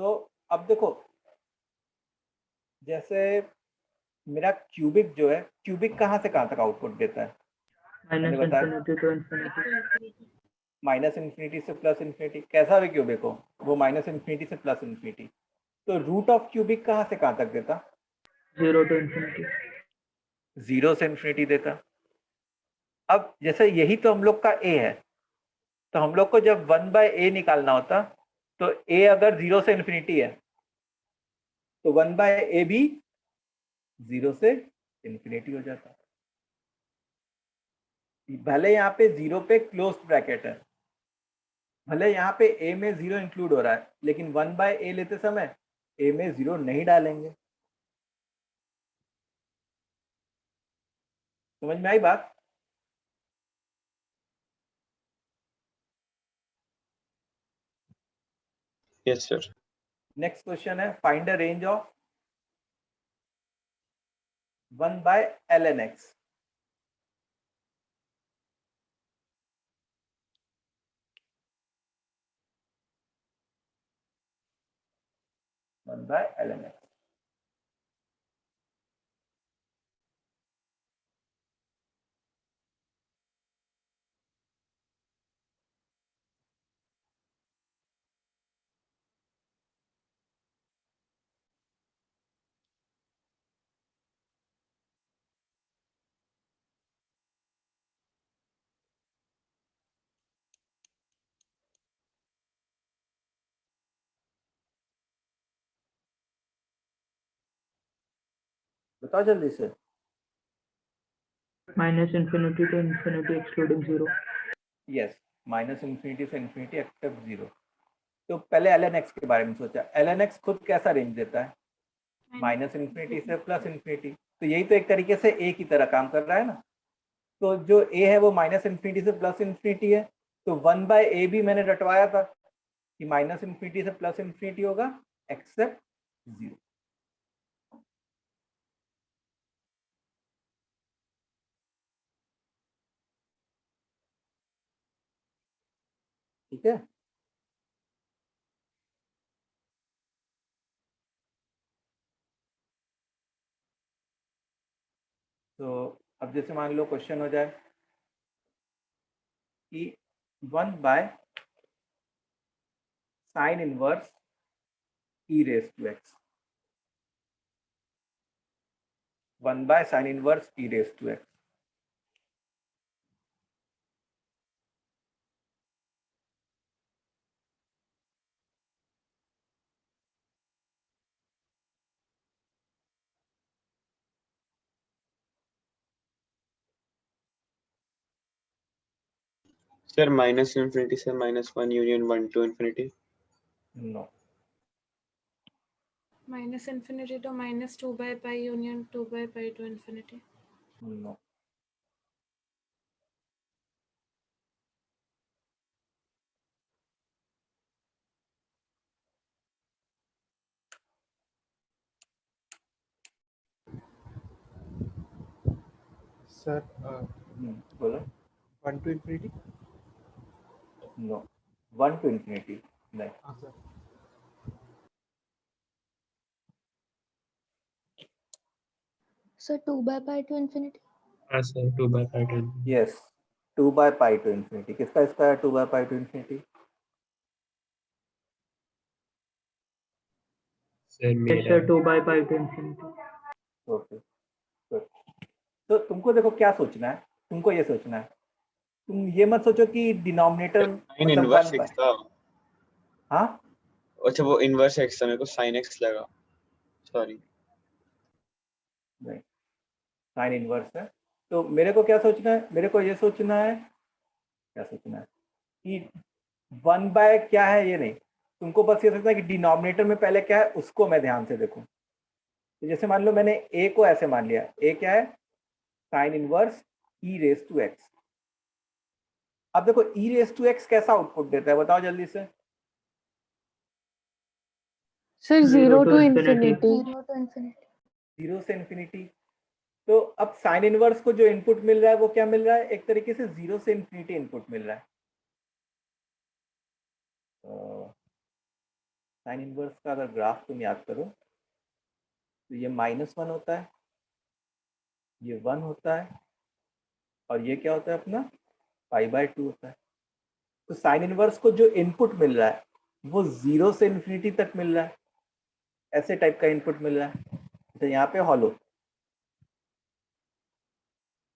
तो अब देखो, जैसे मेरा क्यूबिक जो है, क्यूबिक कहाँ से कहाँ तक आउटपुट देता है? माइनस मैंने बताया infinity to infinity. Minus infinity से प्लस इन्फिनिटी, कैसा भी क्यूबिक हो वो माइनस इन्फिनिटी से प्लस इन्फिनिटी। तो रूट ऑफ क्यूबिक कहाँ से कहाँ तक देता? 0 टू इन्फिनिटी। 0 से इन्फिनिटी देता। अब जैसे यही तो हम लोग का ए है, तो हम लोग को जब 1/a निकालना होता, तो a अगर 0 से इन्फिनिटी है तो 1/a भी 0 से इन्फिनिटी हो जाता। भले यहाँ पे 0 पे क्लोज ब्रैकेट है, भले यहाँ पे a में 0 इंक्लूड हो रहा है, लेकिन 1/a लेते समय a में 0 नहीं डालेंगे। समझ में आई बात? Yes sir. नेक्स्ट क्वेश्चन है, find the range of 1/ln x। One by ln x। बताओ जल्दी से। Minus infinity to infinity excluding 0। Yes, minus infinity से इन्फिनिटी एक्सेप्ट 0। तो पहले ln x के बारे में सोचा। ln x खुद कैसा रेंज देता है? माइनस इन्फिनिटी से प्लस इन्फिनिटी। तो यही तो एक तरीके से a की तरह काम कर रहा है ना। तो जो a है वो माइनस इन्फिनिटी से प्लस इन्फिनिटी है, तो 1/a भी मैंने रटवाया था कि माइनस इन्फिनिटी से प्लस इन्फिनिटी होगा एक्सेप्ट 0। ठीक है। तो अब जैसे मान लो क्वेश्चन हो जाए कि 1/sin inverse e raised to x। 1/sin inverse e raised to x। Sir minus infinity से -1 union 1 to infinity. No. Minus infinity to -2/π union 2/π to infinity. No. Sir बोलो। 1 to infinity. No, 1 to infinity नहीं। हाँ सर। So 2/π to infinity. हाँ sir 2/π to yes, 2/π to infinity. किसका इसका है 2/π टू इन्फिनिटी? सर Yes मेरा sir, 2/π to infinity. Okay, good. तो तुमको देखो क्या सोचना है, तुमको ये सोचना है, तुम ये मत सोचो कि डिनोमिनेटर साइन मतलब इनवर्स 1/। x था। हाँ, अच्छा वो इनवर्स x था, मेरे को sin x लगा, सॉरी। नहीं, साइन इनवर्स है। तो मेरे को क्या सोचना है, मेरे को ये सोचना है, क्या सोचना है कि 1/ क्या है ये नहीं, तुमको बस ये सोचना है कि डिनोमिनेटर में पहले क्या है उसको मैं ध्यान से देखूं। तो जैसे मान लो मैंने a को ऐसे मान लिया, a क्या है sine inverse e raise to x। अब देखो e रेज टू x कैसा आउटपुट देता है बताओ जल्दी से। Sir, 0 to infinity. infinity. 0 to infinity. 0 से इन्फिनिटी। तो अब साइन इनवर्स को जो इनपुट मिल रहा है वो क्या मिल रहा है, एक तरीके से 0 से इन्फिनिटी इनपुट मिल रहा है। साइन इनवर्स का अगर ग्राफ तुम याद करो तो ये -1 होता है, ये 1 होता है, और ये क्या होता है अपना π/2 होता है। तो साइन इनवर्स को जो इनपुट मिल रहा है वो 0 से इन्फिनिटी तक मिल रहा है, ऐसे टाइप का इनपुट मिल रहा है। तो यहाँ पे हॉलो,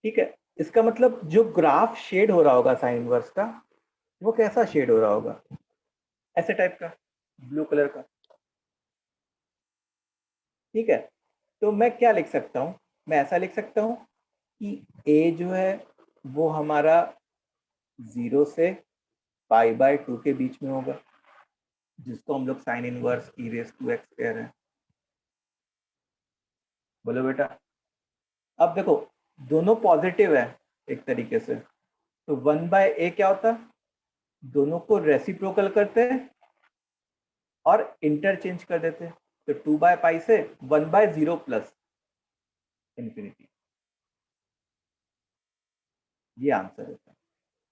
ठीक है। इसका मतलब जो ग्राफ शेड हो रहा होगा साइन इनवर्स का, वो कैसा शेड हो रहा होगा, ऐसे टाइप का, ब्लू कलर का, ठीक है। तो मैं क्या लिख सकता हूँ, मैं ऐसा लिख सकता हूँ कि ए जो है वो हमारा 0 से π/2 के बीच में होगा, जिसको हम लोग साइन इनवर्स e⁻x कह रहे हैं। बोलो बेटा। अब देखो दोनों पॉजिटिव है एक तरीके से, तो 1/a क्या होता है, दोनों को रेसिप्रोकल करते हैं और इंटरचेंज कर देते हैं। तो 2/π से 1/0 प्लस इन्फिनिटी, ये आंसर होता है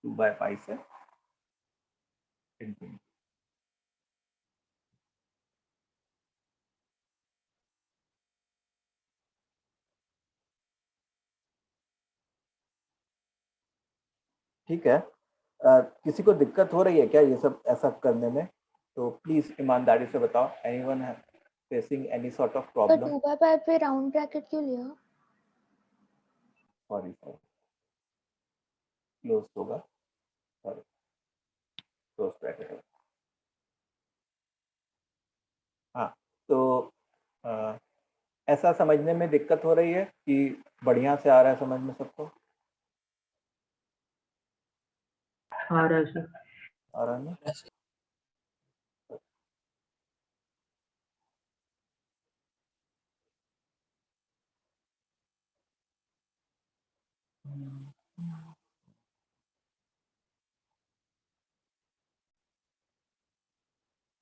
2/π से इन्फिनिटी। ठीक है। किसी को दिक्कत हो रही है क्या ये सब ऐसा करने में, तो प्लीज ईमानदारी से बताओ। एनीवन है फेसिंग एनी सॉर्ट ऑफ तो प्रॉब्लम? 2/π पे राउंड ब्रैकेट क्यों लिया? सॉरी क्लोज होगा, सॉरी क्लोज ब्रैकेट होगा। हाँ, तो ऐसा समझने में दिक्कत हो रही है कि बढ़िया से आ रहा है समझ में सबको? आ रहा है सर। आ रहा है ना?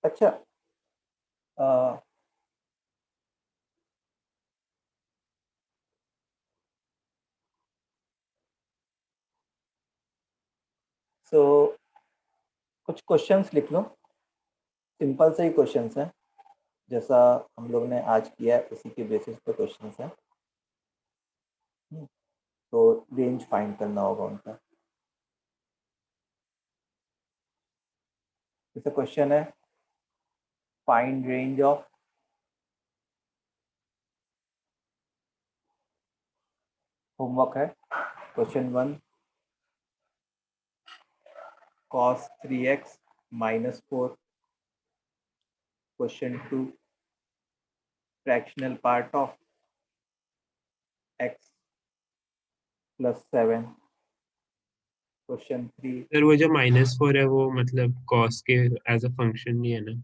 अच्छा, सो कुछ क्वेश्चंस लिख लो, सिंपल से ही क्वेश्चंस हैं, जैसा हम लोग ने आज किया है उसी के बेसिस पे क्वेश्चंस हैं। तो रेंज फाइंड करना होगा उनका। जैसे क्वेश्चन है फाइंड रेंज ऑफ होमवर्क है question 1 cos 3x - 4, question 2 fractional part of x + 7, question 3 sir वो जो -4 है वो मतलब cos के एज अ फंक्शन नहीं है ना?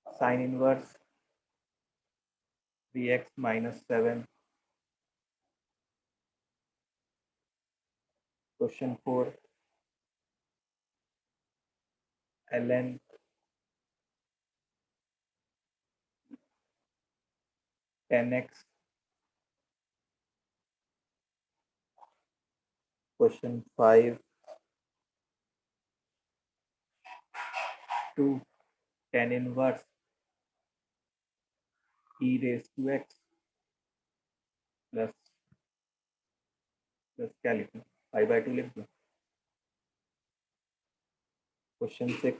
Sine inverse 3x - 7, question 4 ln (10x), question 5 2 tan inverse e⁻x plus क्या लिखूं, π/2 लिख दूं। Question 6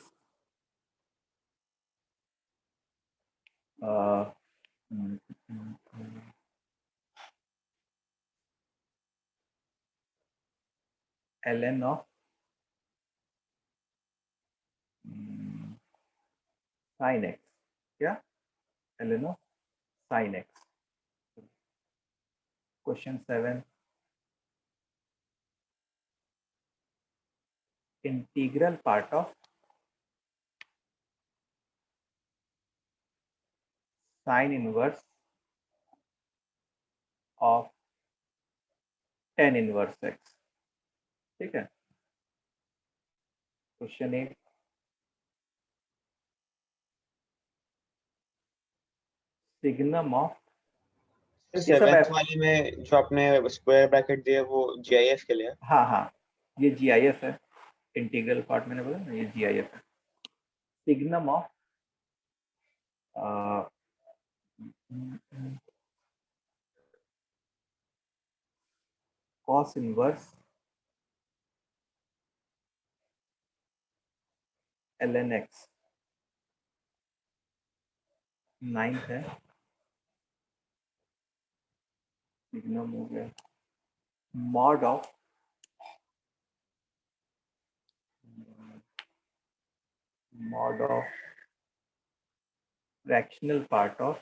ln of sin x, क्या ln of sin x। Question 7 integral part of sine inverse of tan inverse x, ठीक है। क्वेश्चन 8 सिग्नम ऑफ, ये सब 7th वाले में जो आपने स्क्वायर ब्रैकेट दिया वो GIF के लिए है? हाँ ये GIF है, इंटीग्रल पार्ट मैंने बोला ना, ये GIF है। Signum of cos inverse ln x 9 है, सिग्नम हो गया mod of fractional part of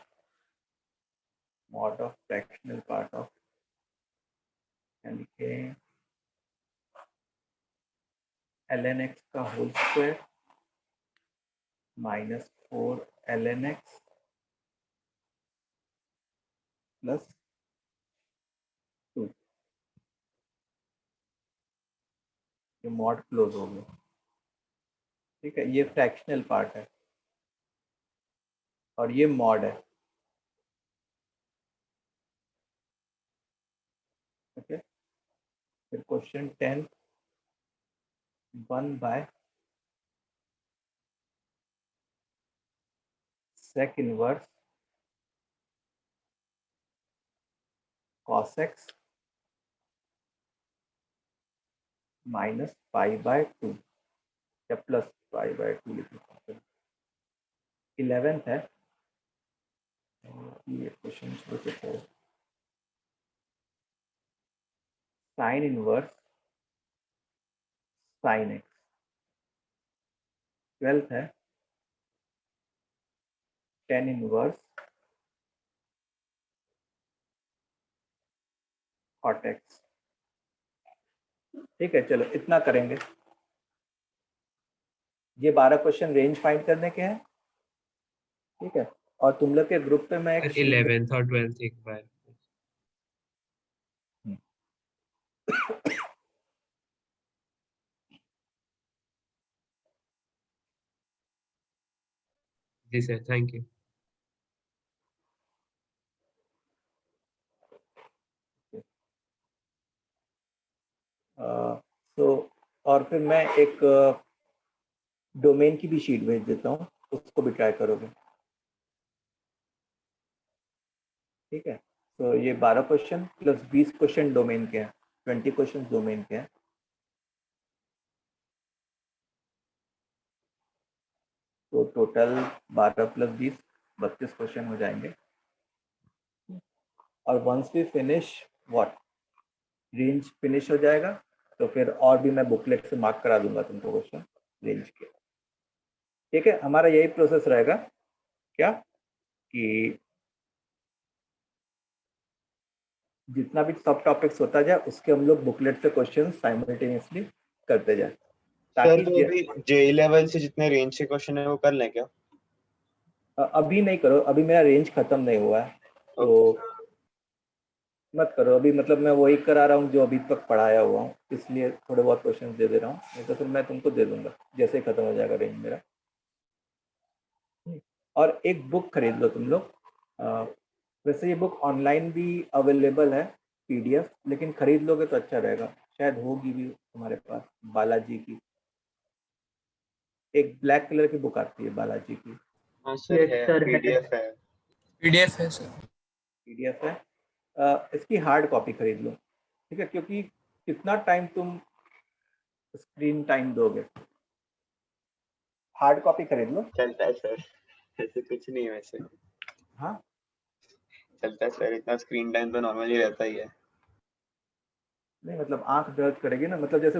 यानी कि ln x का whole square -4 ln x plus 2, ये मॉड क्लोज हो गया। ठीक है, ये फ्रैक्शनल पार्ट है और ये मॉड है। ओके, फिर question 10 1/sec inverse cos x minus π/2 या प्लस π/2 लिख सकते हैं। 11th है, ये क्वेश्चन छोटे थे। Sine inverse sin x। 12th है tan इनवर्स cot x। ठीक है, चलो इतना करेंगे। ये 12 क्वेश्चन रेंज फाइंड करने के हैं। ठीक है, और तुम लोग के ग्रुप पे मैं एक 11th और 12th एक बार। जी सर, थैंक यू। तो और फिर मैं एक डोमेन की भी शीट भेज देता हूँ, उसको भी ट्राई करोगे। ठीक है, तो ये 12 क्वेश्चन प्लस 20 क्वेश्चन डोमेन के हैं, 20 क्वेश्चन डोमेन के हैं। तो टोटल 12 प्लस 20 32 क्वेश्चन हो जाएंगे। और once we finish what range finish हो जाएगा तो फिर और भी मैं बुकलेट से मार्क करा दूंगा तुमको क्वेश्चन रेंज के। ठीक है, हमारा यही प्रोसेस रहेगा क्या कि जितना भी सब टॉपिक्स होता जाए उसके हम लोग बुकलेट से क्वेश्चन साइमल्टेनियसली करते जाए, सर ताकि तो अभी जे लेवल से जितने रेंज के क्वेश्चन है वो कर लें क्या? अभी नहीं करो, अभी मेरा रेंज खत्म नहीं हुआ है तो मत करो अभी। मतलब मैं वही करा रहा हूँ जो अभी तक पढ़ाया हुआ हूँ, इसलिए थोड़े बहुत क्वेश्चन दे रहा हूँ, नहीं तो फिर मैं तुमको दे दूंगा जैसे ही खत्म हो जाएगा रेंज मेरा। और एक बुक खरीद लो तुम लोग। वैसे ये बुक ऑनलाइन भी अवेलेबल है PDF, लेकिन खरीद लोगे तो अच्छा रहेगा, शायद होगी भी तुम्हारे पास। बालाजी की एक ब्लैक कलर की बुक आती है बालाजी की। हाँ सर, Yes, है sir, है। PDF है। PDF है सर। PDF है। इसकी हार्ड कॉपी खरीद लो। ठीक है, क्योंकि कितना टाइम तुम स्क्रीन टाइम दोगे, हार्ड कॉपी खरीद लो। चलता है सर, ऐसे कुछ नहीं है वैसे। हाँ, चलता है सर, इतना स्क्रीन टाइम तो नॉर्मली रहता ही है। नहीं मतलब आंख दर्द करेगी ना, मतलब जैसे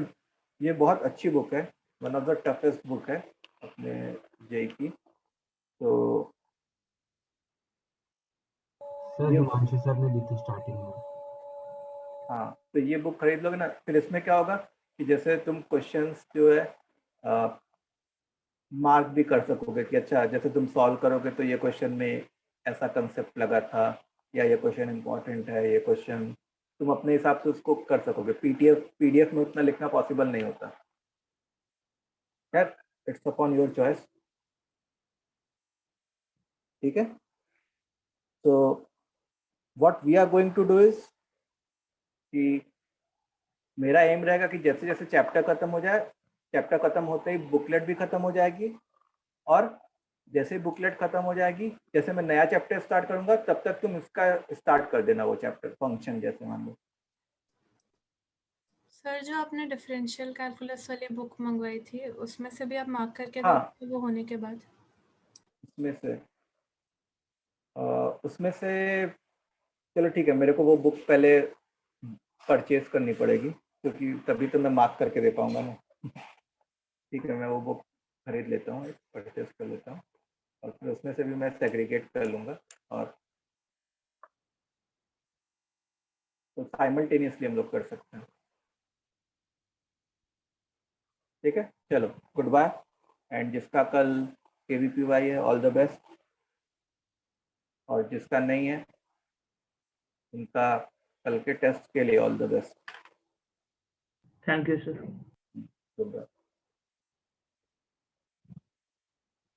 ये बहुत अच्छी बुक है, one of the toughest book है अपने जेई की। तो सर हिमांशु सर ने दी थी स्टार्टिंग में। हाँ, तो ये बुक खरीद लोगे ना, फिर इसमें क्या होगा कि जैसे तुम क्वेश्चंस जो है मार्क भी कर सकोगे कि अच्छा जैसे तुम सॉल्व करोगे तो ये क्वेश्चन में ऐसा कंसेप्ट लगा था, या ये क्वेश्चन इंपॉर्टेंट है, ये क्वेश्चन तुम अपने हिसाब से उसको कर सकोगे। PDF में उतना लिखना पॉसिबल नहीं होता। यार इट्स अपॉन योर चॉइस। ठीक है, तो what we are going to do is कि मेरा एम रहेगा कि जैसे जैसे चैप्टर खत्म हो जाए, चैप्टर खत्म होते ही बुकलेट भी खत्म हो जाएगी और जैसे बुकलेट खत्म हो जाएगी, जैसे मैं नया चैप्टर स्टार्ट करूंगा तब तक तुम इसका स्टार्ट कर देना, वो चैप्टर फंक्शन जैसे मान लो। सर जो आपने डिफरेंशियल कैलकुलस वाली बुक मंगवाई थी उसमें से भी आप मार्क करके हाँ। दोगे वो होने के बाद? उसमें से चलो ठीक है, मेरे को वो बुक पहले परचेज करनी पड़ेगी क्योंकि तभी तो मैं मार्क करके दे पाऊंगा ना। ठीक है, मैं वो बुक खरीद लेता हूँ, परचेज कर लेता हूँ और फिर उसमें से भी मैं सेग्रीगेट कर लूँगा और तो साइमल्टेनियसली हम लोग कर सकते हैं। ठीक है, चलो गुड बाय। एंड जिसका कल KVPY है ऑल द बेस्ट, और जिसका नहीं है उनका कल के टेस्ट के लिए all the best. Thank you, sir. Good bye.